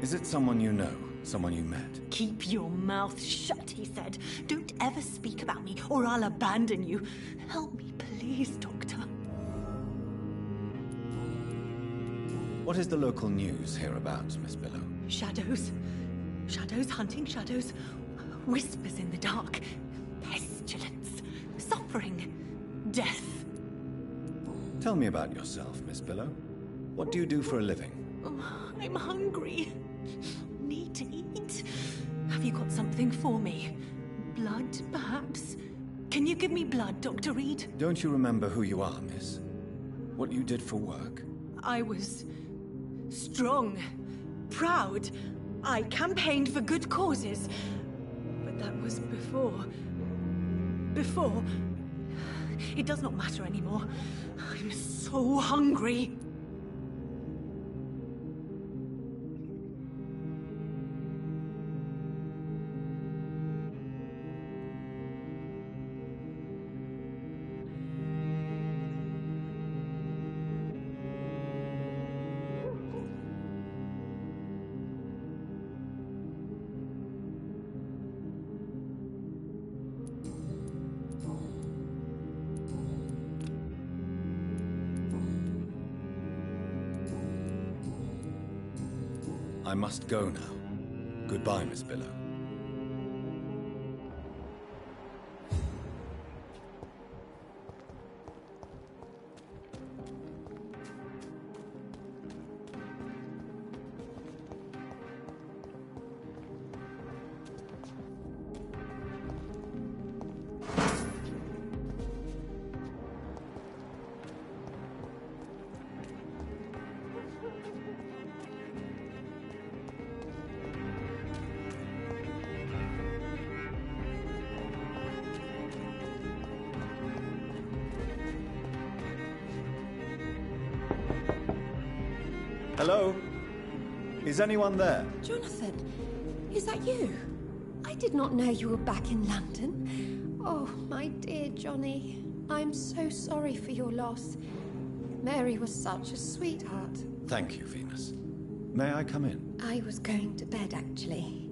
Speaker 1: Is it someone you know? Someone you met?
Speaker 8: Keep your mouth shut, he said. Don't ever speak about me, or I'll abandon you. Help me, please, Doctor.
Speaker 1: What is the local news hereabouts, Miss Billow?
Speaker 8: Shadows. Shadows hunting shadows. Whispers in the dark. Pestilence. Suffering. Death.
Speaker 1: Tell me about yourself, Miss Billow. What do you do for a living?
Speaker 8: Oh, I'm hungry. Need to eat. Have you got something for me? Blood, perhaps? Can you give me blood, Dr. Reed?
Speaker 1: Don't you remember who you are, miss? What you did for work?
Speaker 8: I was strong, proud. I campaigned for good causes. But that was before. Before. It does not matter anymore. I'm so hungry.
Speaker 1: I must go now. Goodbye, Miss Billow. Hello? Is anyone there?
Speaker 11: Jonathan, is that you? I did not know you were back in London. Oh, my dear Johnny. I'm so sorry for your loss. Mary was such a sweetheart.
Speaker 1: Thank you, Venus. May I come in?
Speaker 11: I was going to bed, actually.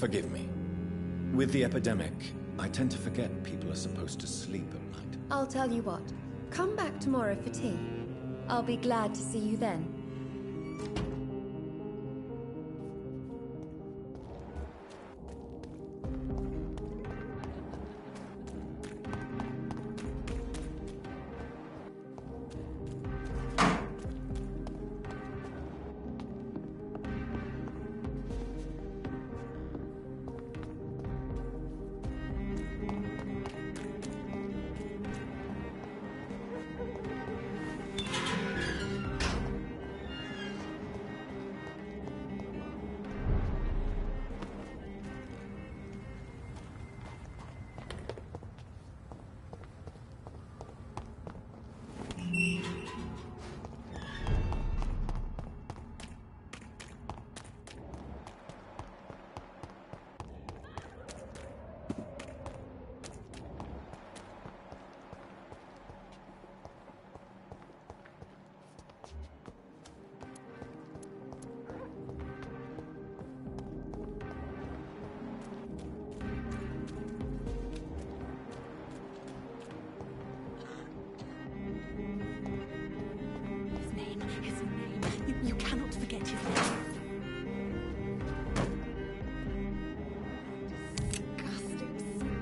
Speaker 1: Forgive me. With the epidemic, I tend to forget people are supposed to sleep at night.
Speaker 11: I'll tell you what. Come back tomorrow for tea. I'll be glad to see you then.
Speaker 8: You cannot forget his name. Disgusting smell.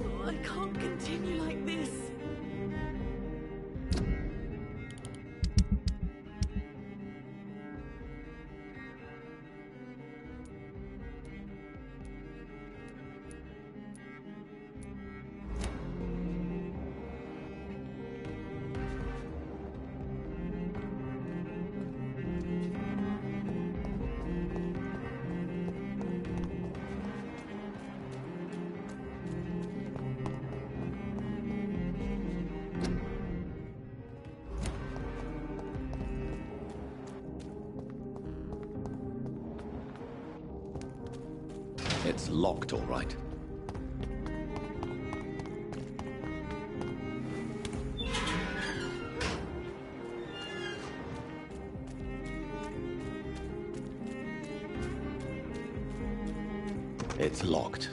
Speaker 8: Oh, I can't continue like this.
Speaker 1: It's locked, all right. It's locked.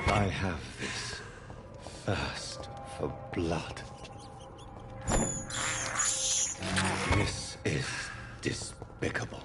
Speaker 1: I have this thirst for blood. This is despicable.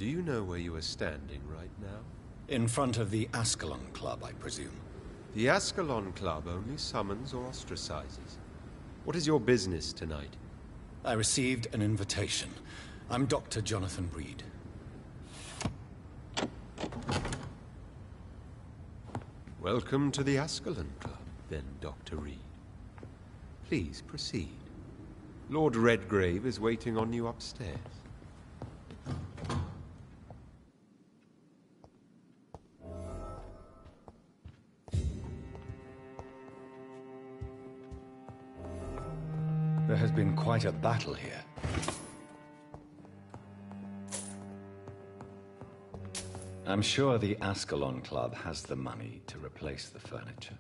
Speaker 10: Do you know where you are standing right now?
Speaker 1: In front of the Ascalon Club, I presume.
Speaker 10: The Ascalon Club only summons or ostracizes. What is your business tonight?
Speaker 1: I received an invitation. I'm Dr. Jonathan Reed.
Speaker 10: Welcome to the Ascalon Club, then, Dr. Reed. Please proceed. Lord Redgrave is waiting on you upstairs.
Speaker 1: There has been quite a battle here. I'm sure the Ascalon Club has the money to replace the furniture.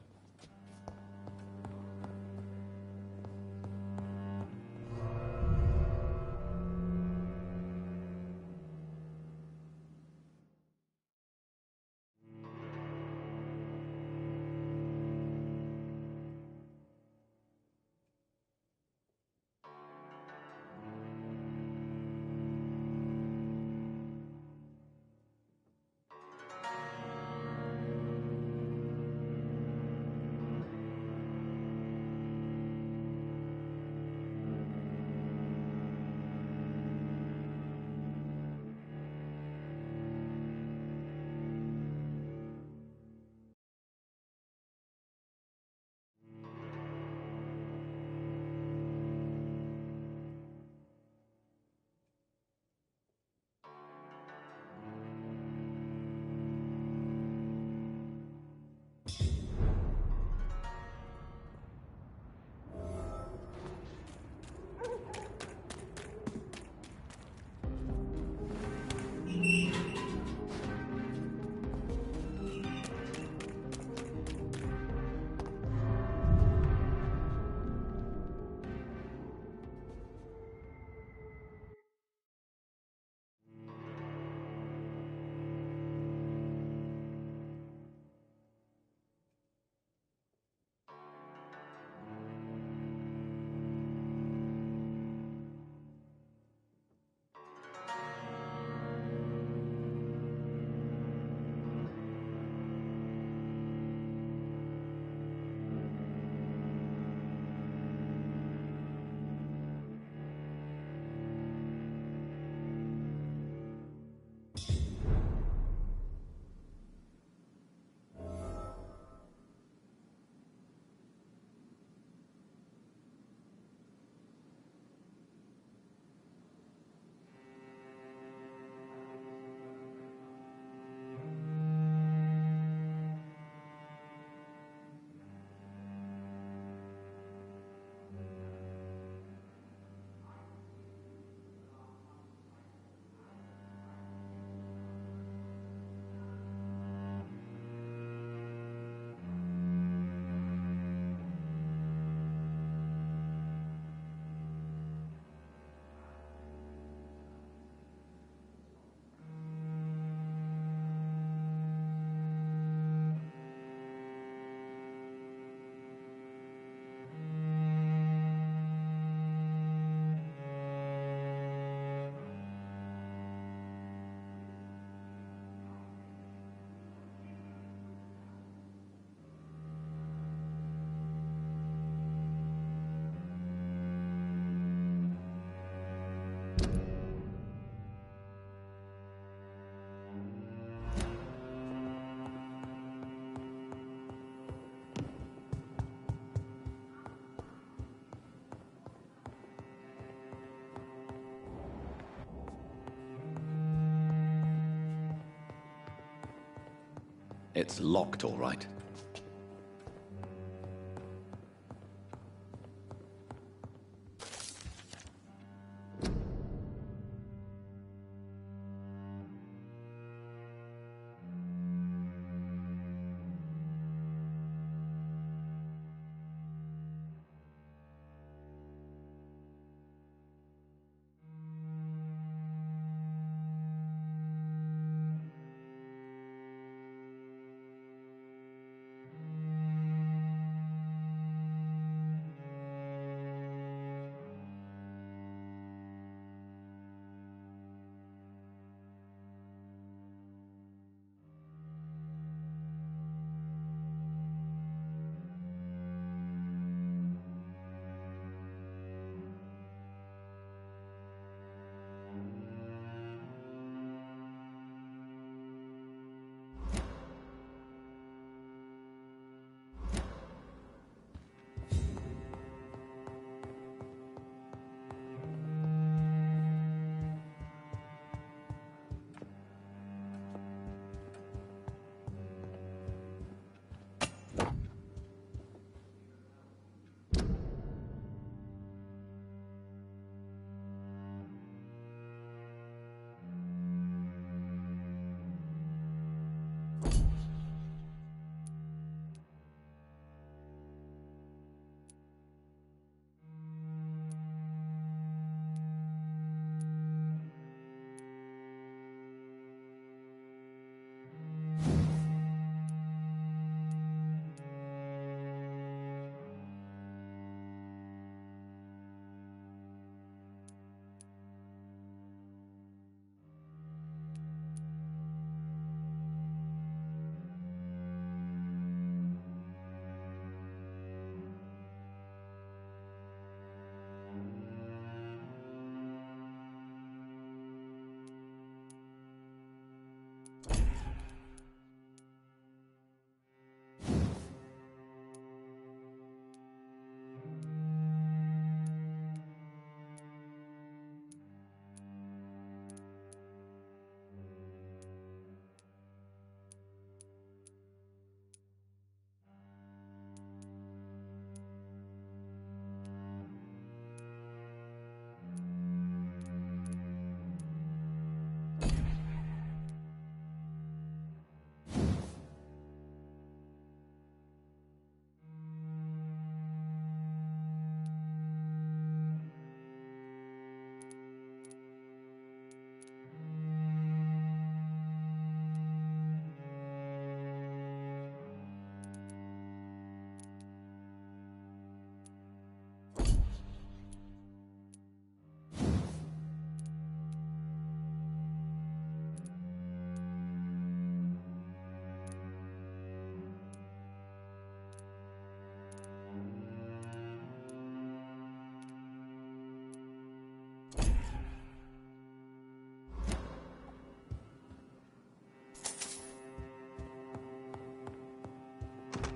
Speaker 1: It's locked, all right.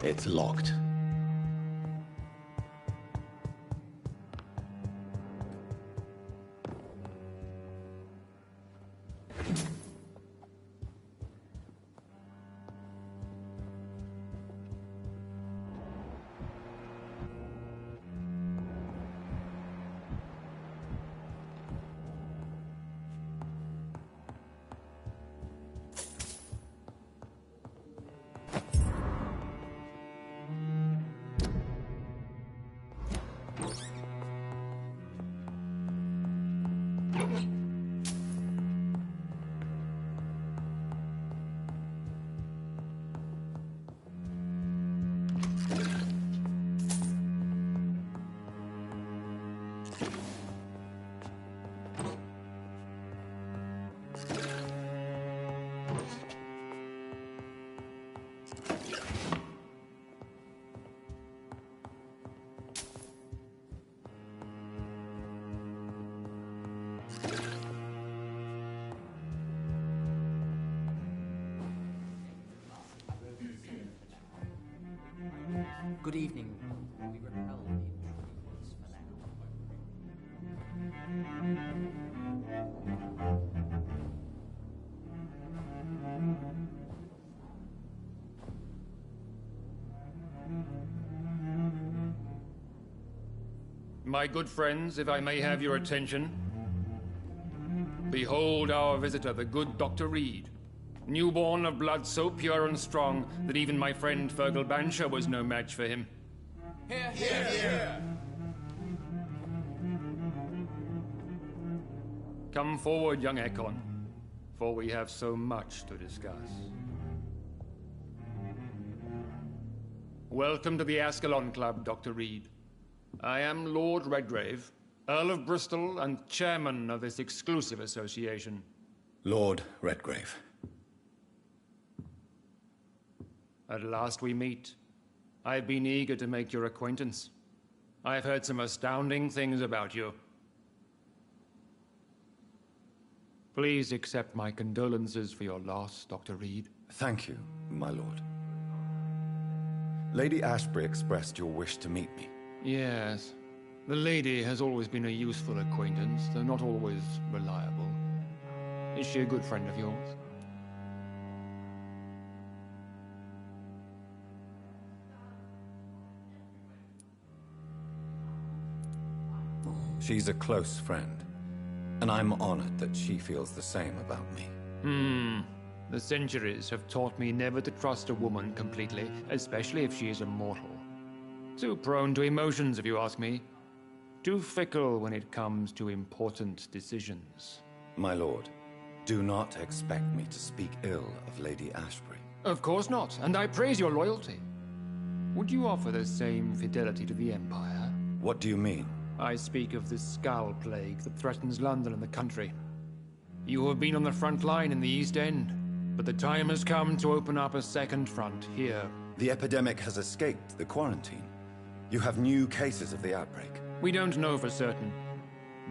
Speaker 1: It's locked.
Speaker 12: Good evening. We repel the intruders for
Speaker 13: My good friends, if I may have your attention. Behold our visitor, the good Dr. Reed. Newborn of blood so pure and strong that even my friend Fergal Bansher was no match for him.
Speaker 3: Here, here, here.
Speaker 13: Come forward, young Ekon, for we have so much to discuss. Welcome to the Ascalon Club, Dr. Reed. I am Lord Redgrave, Earl of Bristol and chairman of this exclusive association.
Speaker 1: Lord Redgrave.
Speaker 13: At last we meet. I've been eager to make your acquaintance. I've heard some astounding things about you. Please accept my condolences for your loss, Dr. Reed.
Speaker 1: Thank you, my lord. Lady Ashbury expressed your wish to meet me.
Speaker 13: Yes. The lady has always been a useful acquaintance, though not always reliable. Is she a good friend of yours?
Speaker 1: She's a close friend, and I'm honored that she feels the same about me.
Speaker 13: The centuries have taught me never to trust a woman completely, especially if she is a mortal. Too prone to emotions, if you ask me. Too fickle when it comes to important decisions.
Speaker 1: My lord, do not expect me to speak ill of Lady Ashbury.
Speaker 13: Of course not, and I praise your loyalty. Would you offer the same fidelity to the Empire?
Speaker 1: What do you mean?
Speaker 13: I speak of the Skull Plague that threatens London and the country. You have been on the front line in the East End, but the time has come to open up a second front here.
Speaker 1: The epidemic has escaped the quarantine. You have new cases of the outbreak.
Speaker 13: We don't know for certain,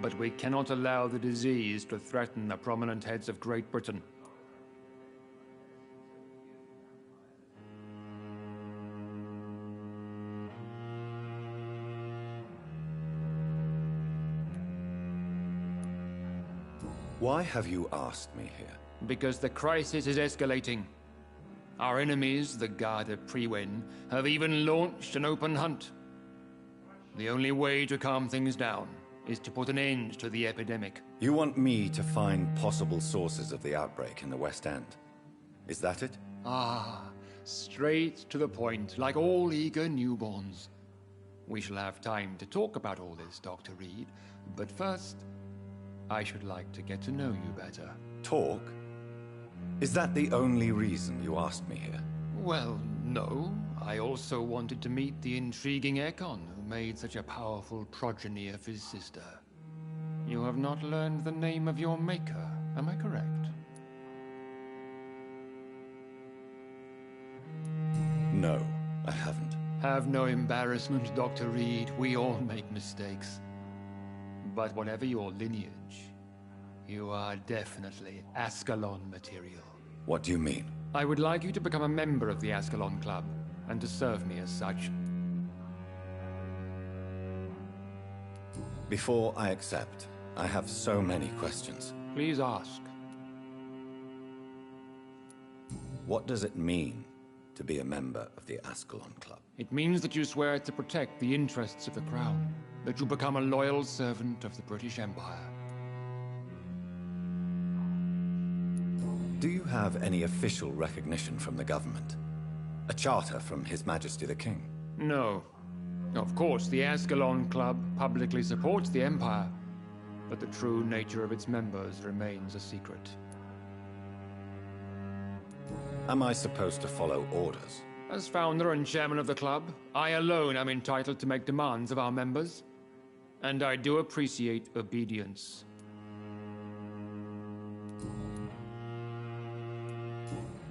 Speaker 13: but we cannot allow the disease to threaten the prominent heads of Great Britain.
Speaker 1: Why have you asked me here?
Speaker 13: Because the crisis is escalating. Our enemies, the Garda Priwen, have even launched an open hunt. The only way to calm things down is to put an end to the epidemic.
Speaker 1: You want me to find possible sources of the outbreak in the West End? Is that it?
Speaker 13: Ah, straight to the point, like all eager newborns. We shall have time to talk about all this, Dr. Reed, but first, I should like to get to know you better.
Speaker 1: Talk? Is that the only reason you asked me here?
Speaker 13: Well, no. I also wanted to meet the intriguing Ekon, who made such a powerful progeny of his sister. You have not learned the name of your maker, am I correct?
Speaker 1: No, I haven't.
Speaker 13: Have no embarrassment, Dr. Reed. We all make mistakes. But whatever your lineage, you are definitely Ascalon material.
Speaker 1: What do you mean?
Speaker 13: I would like you to become a member of the Ascalon Club. and to serve me as such.
Speaker 1: Before I accept, I have so many questions.
Speaker 13: Please ask.
Speaker 1: What does it mean to be a member of the Ascalon Club?
Speaker 13: It means that you swear to protect the interests of the Crown, that you become a loyal servant of the British Empire.
Speaker 1: Do you have any official recognition from the government? A charter from His Majesty the King?
Speaker 13: No. Of course, the Ascalon Club publicly supports the Empire, but the true nature of its members remains a secret.
Speaker 1: Am I supposed to follow orders?
Speaker 13: As founder and chairman of the club, I alone am entitled to make demands of our members, and I do appreciate obedience.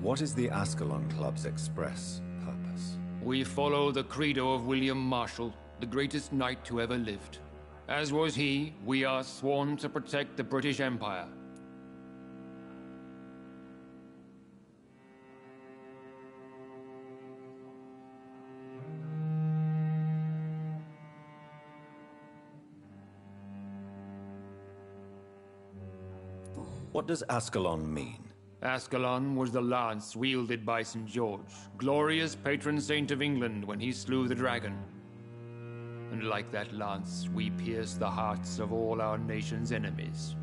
Speaker 1: What is the Ascalon Club's express purpose?
Speaker 13: We follow the credo of William Marshall, the greatest knight who ever lived. As was he, we are sworn to protect the British Empire.
Speaker 1: What does Ascalon mean?
Speaker 13: Ascalon was the lance wielded by St. George, glorious patron saint of England when he slew the dragon. And like that lance, we pierce the hearts of all our nation's enemies.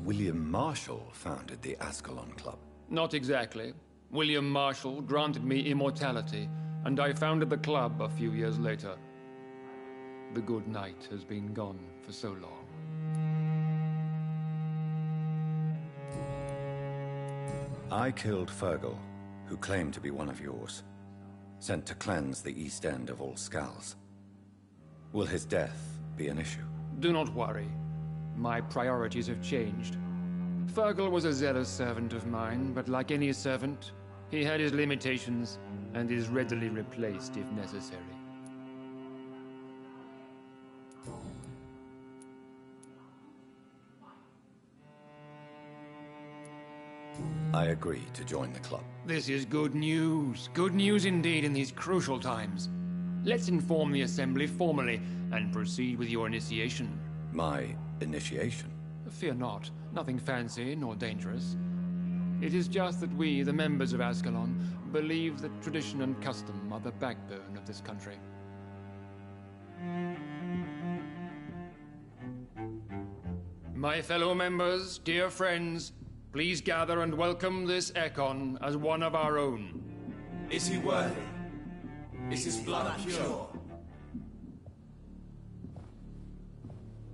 Speaker 1: William Marshall founded the Ascalon Club.
Speaker 13: Not exactly. William Marshall granted me immortality, and I founded the club a few years later. The good knight has been gone for so long.
Speaker 1: I killed Fergal, who claimed to be one of yours, sent to cleanse the East End of all Skulls. Will his death be an issue?
Speaker 13: Do not worry. My priorities have changed. Fergal was a zealous servant of mine, but like any servant, he had his limitations and is readily replaced if necessary.
Speaker 1: I agree to join the club.
Speaker 13: This is good news. Good news indeed in these crucial times. Let's inform the Assembly formally and proceed with your initiation.
Speaker 1: My initiation?
Speaker 13: Fear not. Nothing fancy nor dangerous. It is just that we, the members of Ascalon, believe that tradition and custom are the backbone of this country. My fellow members, dear friends, please gather and welcome this Ekon as one of our own.
Speaker 2: Is he worthy? Is his blood pure?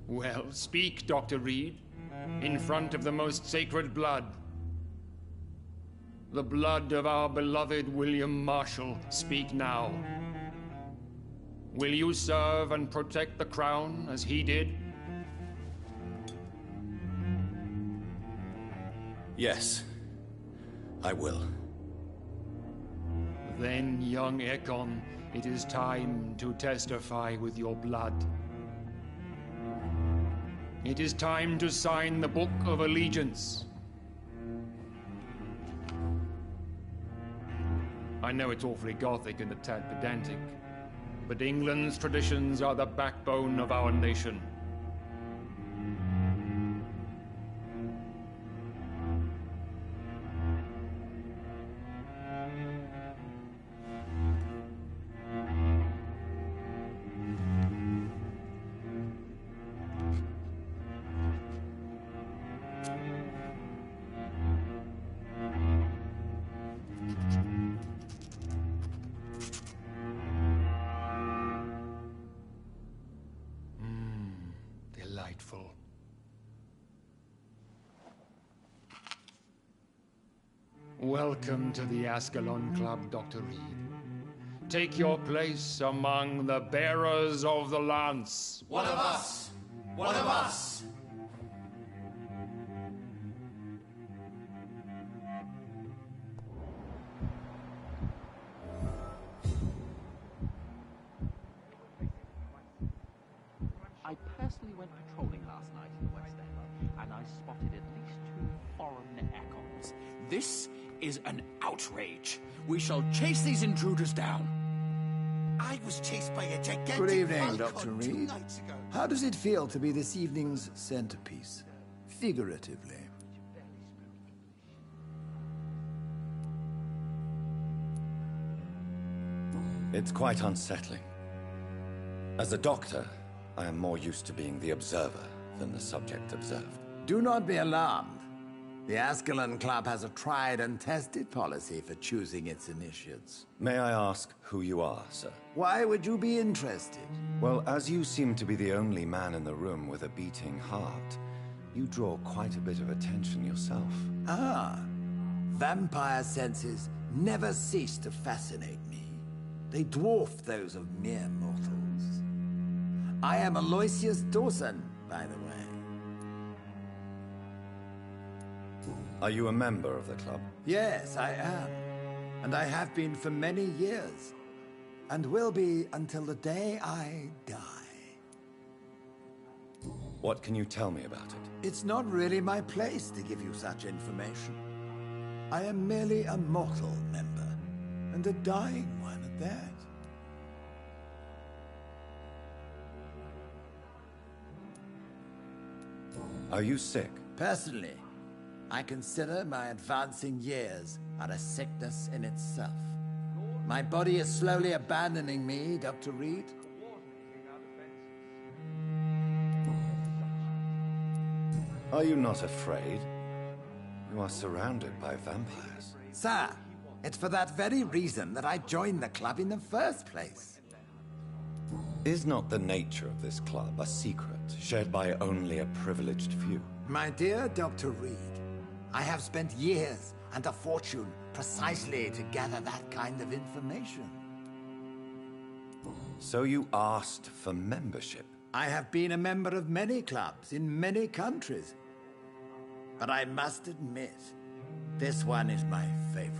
Speaker 13: Well, speak, Dr. Reed, in front of the most sacred blood. The blood of our beloved William Marshall. Speak now. Will you serve and protect the crown as he did?
Speaker 1: Yes, I will.
Speaker 13: Then, young Ekon, it is time to testify with your blood. It is time to sign the Book of Allegiance. I know it's awfully gothic and a tad pedantic, but England's traditions are the backbone of our nation. Delightful. Welcome to the Ascalon Club, Dr. Reed. Take your place among the bearers of the lance.
Speaker 2: One of us! One of us!
Speaker 12: I personally went patrolling last night in the West End, and I spotted at least 2 foreign Ekons. This
Speaker 2: is an outrage. We shall chase these intruders down.
Speaker 14: I was chased by a gigantic
Speaker 4: Good evening,
Speaker 14: falcon
Speaker 4: Dr.
Speaker 14: 2
Speaker 4: Reed.
Speaker 14: nights ago.
Speaker 4: How does it feel to be this evening's centerpiece? Figuratively.
Speaker 1: It's quite unsettling. As a doctor, I am more used to being the observer than the subject observed.
Speaker 4: Do not be alarmed. The Ascalon Club has a tried and tested policy for choosing its initiates.
Speaker 1: May I ask who you are, sir?
Speaker 4: Why would you be interested?
Speaker 1: Well, as you seem to be the only man in the room with a beating heart, you draw quite a bit of attention yourself.
Speaker 4: Ah, vampire senses never cease to fascinate me. They dwarf those of mere mortals. I am Aloysius Dawson, by the way.
Speaker 1: Are you a member of the club?
Speaker 4: Yes, I am. And I have been for many years. And will be until the day I die.
Speaker 1: What can you tell me about it?
Speaker 4: It's not really my place to give you such information. I am merely a mortal member, and a dying one at that.
Speaker 1: Are you sick?
Speaker 4: Personally, I consider my advancing years are a sickness in itself. My body is slowly abandoning me, Dr. Reed.
Speaker 1: Are you not afraid? You are surrounded by vampires.
Speaker 4: Sir, it's for that very reason that I joined the club in the first place.
Speaker 1: Is not the nature of this club a secret, shared by only a privileged few?
Speaker 4: My dear Dr. Reed, I have spent years and a fortune precisely to gather that kind of information.
Speaker 1: So you asked for membership?
Speaker 4: I have been a member of many clubs in many countries. But I must admit, this one is my favorite.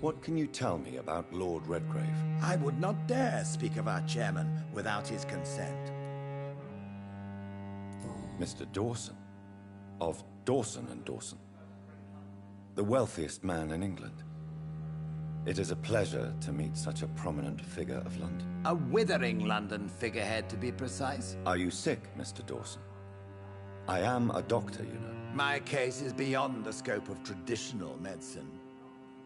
Speaker 1: What can you tell me about Lord Redgrave?
Speaker 4: I would not dare speak of our chairman without his consent.
Speaker 1: Mr. Dawson, of Dawson and Dawson, the wealthiest man in England. It is a pleasure to meet such a prominent figure of London.
Speaker 4: A withering London figurehead, to be precise.
Speaker 1: Are you sick, Mr. Dawson? I am a doctor, you know.
Speaker 4: My case is beyond the scope of traditional medicine.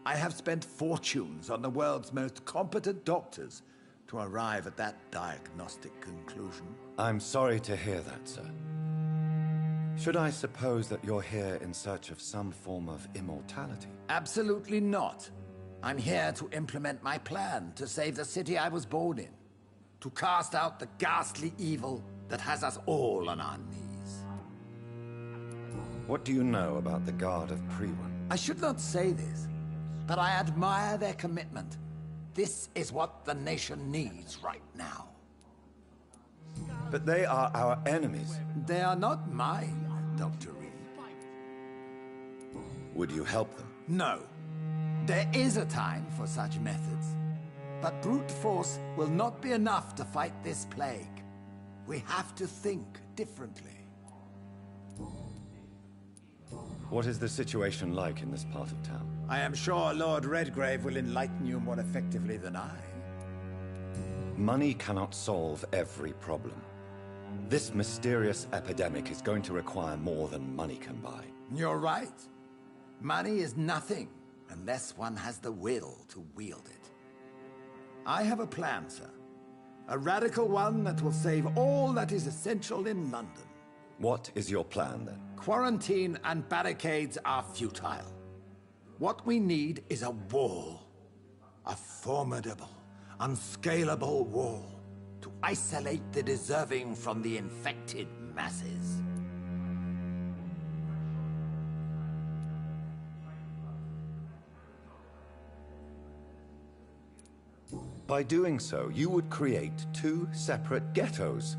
Speaker 4: I have spent fortunes on the world's most competent doctors to arrive at that diagnostic conclusion.
Speaker 1: I'm sorry to hear that, sir. Should I suppose that you're here in search of some form of immortality?
Speaker 4: Absolutely not. I'm here to implement my plan to save the city I was born in. To cast out the ghastly evil that has us all on our knees.
Speaker 1: What do you know about the Guard of Priwen?
Speaker 4: I should not say this, but I admire their commitment. This is what the nation needs right now.
Speaker 1: But they are our enemies.
Speaker 4: They are not mine, Dr. Reed.
Speaker 1: Would you help them?
Speaker 4: No. There is a time for such methods. But brute force will not be enough to fight this plague. We have to think differently.
Speaker 1: What is the situation like in this part of town?
Speaker 4: I am sure Lord Redgrave will enlighten you more effectively than I.
Speaker 1: Money cannot solve every problem. This mysterious epidemic is going to require more than money can buy.
Speaker 4: You're right. Money is nothing unless one has the will to wield it. I have a plan, sir. A radical one that will save all that is essential in London.
Speaker 1: What is your plan, then?
Speaker 4: Quarantine and barricades are futile. What we need is a wall. A formidable, unscalable wall to isolate the deserving from the infected masses.
Speaker 1: By doing so, you would create two separate ghettos.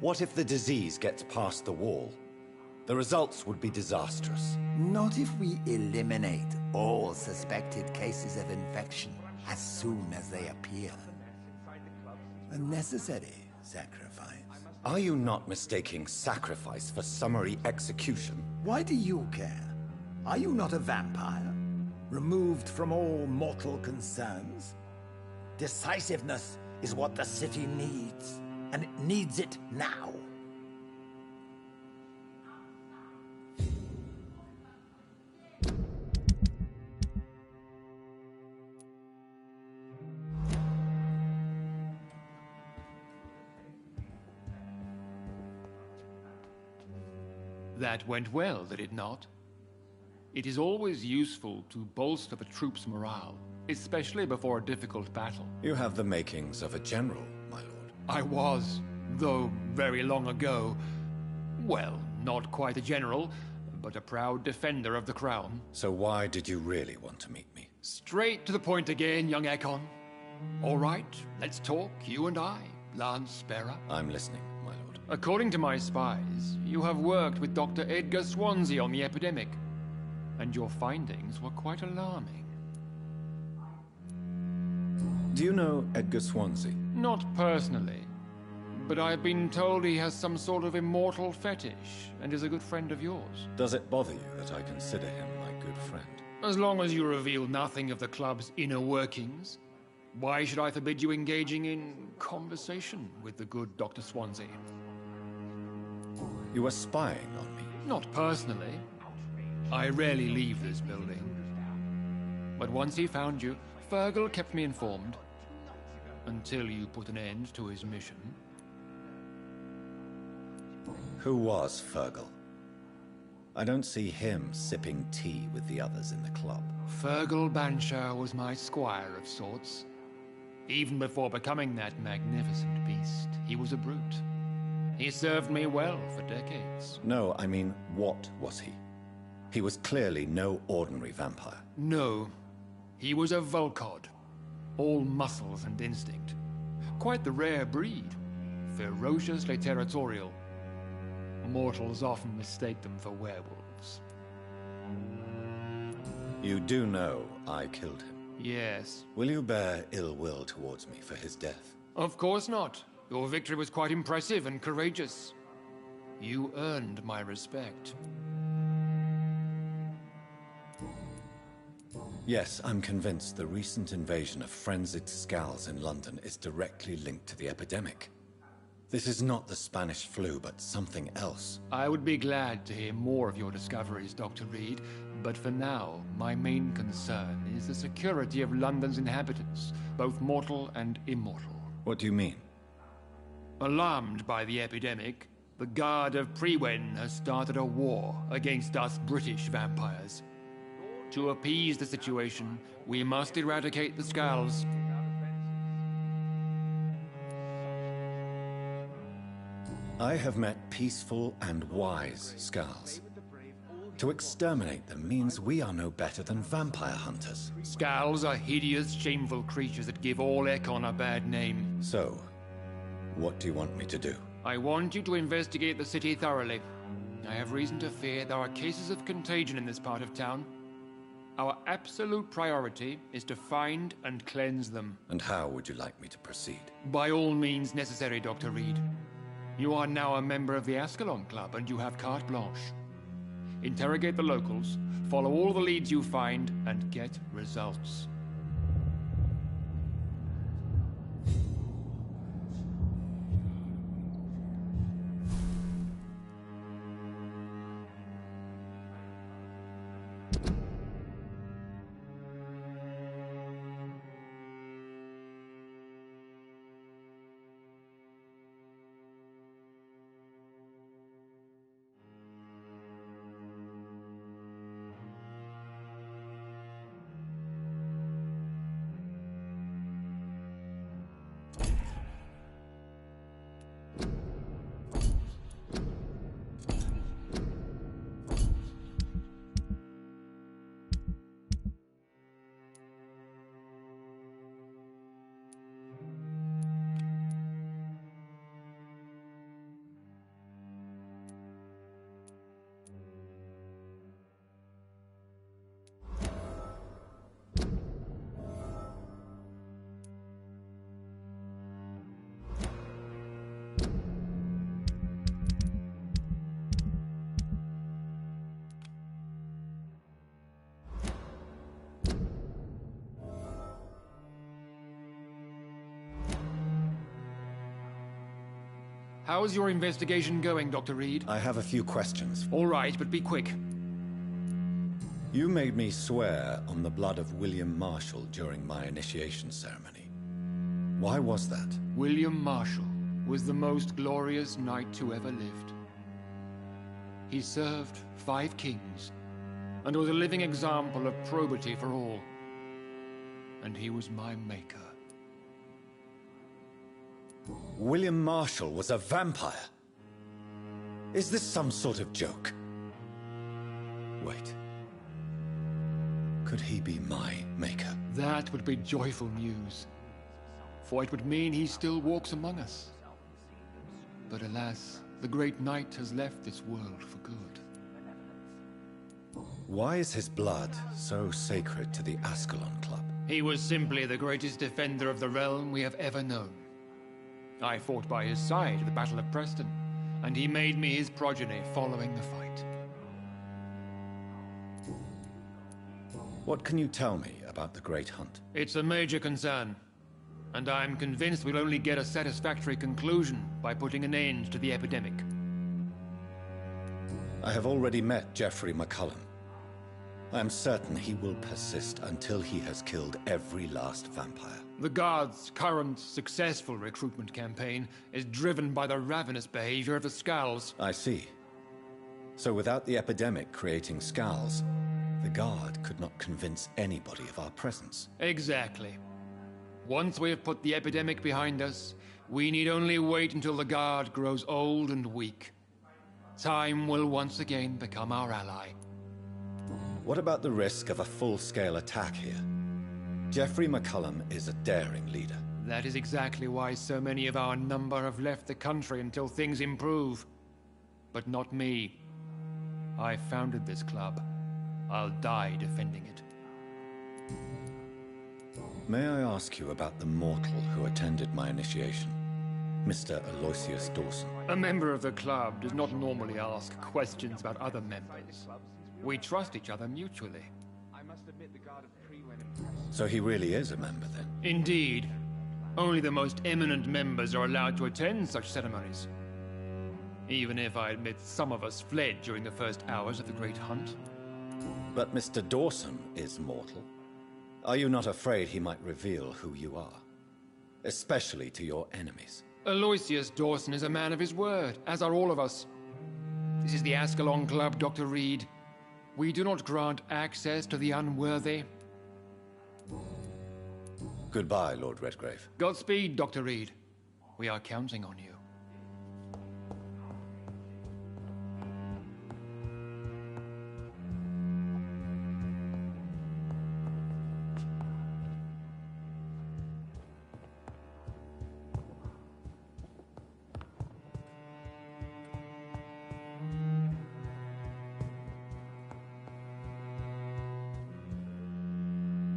Speaker 1: What if the disease gets past the wall? The results would be disastrous.
Speaker 14: Not if we eliminate all suspected cases of infection as soon as they appear. A necessary sacrifice.
Speaker 1: Are you not mistaking sacrifice for summary execution?
Speaker 14: Why do you care? Are you not a vampire? Removed from all mortal concerns? Decisiveness is what the city needs, and it needs it now.
Speaker 13: That went well, did it not? It is always useful to bolster the troops' morale, especially before a difficult battle.
Speaker 1: You have the makings of a general, my lord.
Speaker 13: I was, though very long ago. Well, not quite a general, but a proud defender of the crown.
Speaker 1: So why did you really want to meet me?
Speaker 13: Straight to the point again, young Ekon. All right, let's talk, you and I, Lance Sparrow.
Speaker 1: I'm listening, my lord.
Speaker 13: According to my spies, you have worked with Dr. Edgar Swansea on the epidemic, and your findings were quite alarming.
Speaker 1: Do you know Edgar Swansea?
Speaker 13: Not personally, but I've been told he has some sort of immortal fetish and is a good friend of yours.
Speaker 1: Does it bother you that I consider him my good friend?
Speaker 13: As long as you reveal nothing of the club's inner workings, why should I forbid you engaging in conversation with the good Dr. Swansea?
Speaker 1: You are spying on me?
Speaker 13: Not personally. I rarely leave this building. But once he found you, Fergal kept me informed. Until you put an end to his mission.
Speaker 1: Who was Fergal? I don't see him sipping tea with the others in the club.
Speaker 13: Fergal Banshire was my squire of sorts. Even before becoming that magnificent beast, he was a brute. He served me well for decades.
Speaker 1: No, I mean, what was he? He was clearly no ordinary vampire.
Speaker 13: No. He was a Volcod. All muscles and instinct. Quite the rare breed. Ferociously territorial. Mortals often mistake them for werewolves.
Speaker 1: You do know I killed him?
Speaker 13: Yes.
Speaker 1: Will you bear ill will towards me for his death?
Speaker 13: Of course not. Your victory was quite impressive and courageous. You earned my respect.
Speaker 1: Yes, I'm convinced the recent invasion of frenzied Skulls in London is directly linked to the epidemic. This is not the Spanish flu, but something else.
Speaker 13: I would be glad to hear more of your discoveries, Dr. Reed, but for now, my main concern is the security of London's inhabitants, both mortal and immortal.
Speaker 1: What do you mean?
Speaker 13: Alarmed by the epidemic, the Guard of Prewen has started a war against us British vampires. To appease the situation, we must eradicate the Skulls.
Speaker 1: I have met peaceful and wise Skulls. To exterminate them means we are no better than vampire hunters.
Speaker 13: Skulls are hideous, shameful creatures that give all Ekon a bad name.
Speaker 1: So, what do you want me to do?
Speaker 13: I want you to investigate the city thoroughly. I have reason to fear there are cases of contagion in this part of town. Our absolute priority is to find and cleanse them.
Speaker 1: And how would you like me to proceed?
Speaker 13: By all means necessary, Dr. Reed. You are now a member of the Ascalon Club, and you have carte blanche. Interrogate the locals, follow all the leads you find, and get results. How's your investigation going, Dr. Reed?
Speaker 1: I have a few questions.
Speaker 13: All right, but be quick.
Speaker 1: You made me swear on the blood of William Marshall during my initiation ceremony. Why was that?
Speaker 13: William Marshall was the most glorious knight who ever lived. He served 5 kings, and was a living example of probity for all. And he was my maker.
Speaker 1: William Marshall was a vampire? Is this some sort of joke? Wait. Could he be my maker?
Speaker 13: That would be joyful news, for it would mean he still walks among us. But alas, the great knight has left this world for good.
Speaker 1: Why is his blood so sacred to the Ascalon Club?
Speaker 13: He was simply the greatest defender of the realm we have ever known. I fought by his side at the Battle of Preston, and he made me his progeny following the fight.
Speaker 1: What can you tell me about the Great Hunt?
Speaker 13: It's a major concern, and I'm convinced we'll only get a satisfactory conclusion by putting an end to the epidemic.
Speaker 1: I have already met Geoffrey McCullum. I am certain he will persist until he has killed every last vampire.
Speaker 13: The Guard's current successful recruitment campaign is driven by the ravenous behavior of the Scowls.
Speaker 1: I see. So without the epidemic creating Scowls, the Guard could not convince anybody of our presence.
Speaker 13: Exactly. Once we have put the epidemic behind us, we need only wait until the Guard grows old and weak. Time will once again become our ally.
Speaker 1: What about the risk of a full-scale attack here? Geoffrey McCullum is a daring leader.
Speaker 13: That is exactly why so many of our number have left the country until things improve. But not me. I founded this club. I'll die defending it.
Speaker 1: May I ask you about the mortal who attended my initiation? Mr. Aloysius Dawson.
Speaker 13: A member of the club does not normally ask questions about other members. We trust each other mutually.
Speaker 1: So he really is a member, then?
Speaker 13: Indeed. Only the most eminent members are allowed to attend such ceremonies. Even if I admit some of us fled during the first hours of the Great Hunt.
Speaker 1: But Mr. Dawson is mortal. Are you not afraid he might reveal who you are? Especially to your enemies.
Speaker 13: Aloysius Dawson is a man of his word, as are all of us. This is the Ascalon Club, Dr. Reed. We do not grant access to the unworthy.
Speaker 1: Goodbye, Lord Redgrave.
Speaker 13: Godspeed, Dr. Reed. We are counting on you.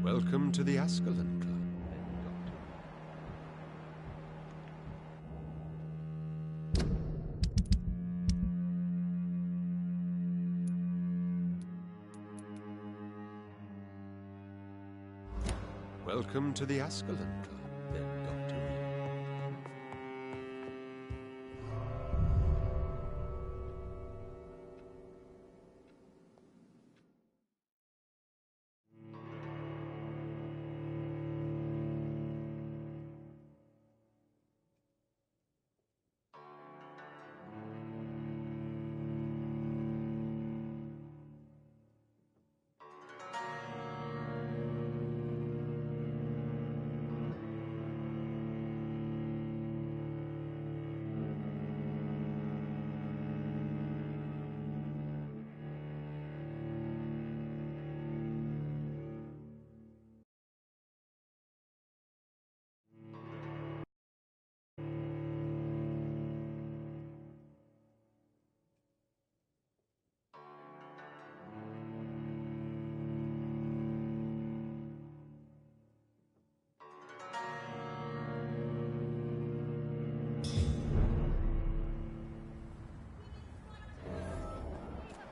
Speaker 10: Welcome to the Ascalon Club. Welcome to the Ascalon Club, then, Dr. Reed.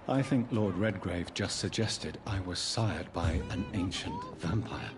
Speaker 6: I think Lord Redgrave just suggested I was sired by an ancient vampire.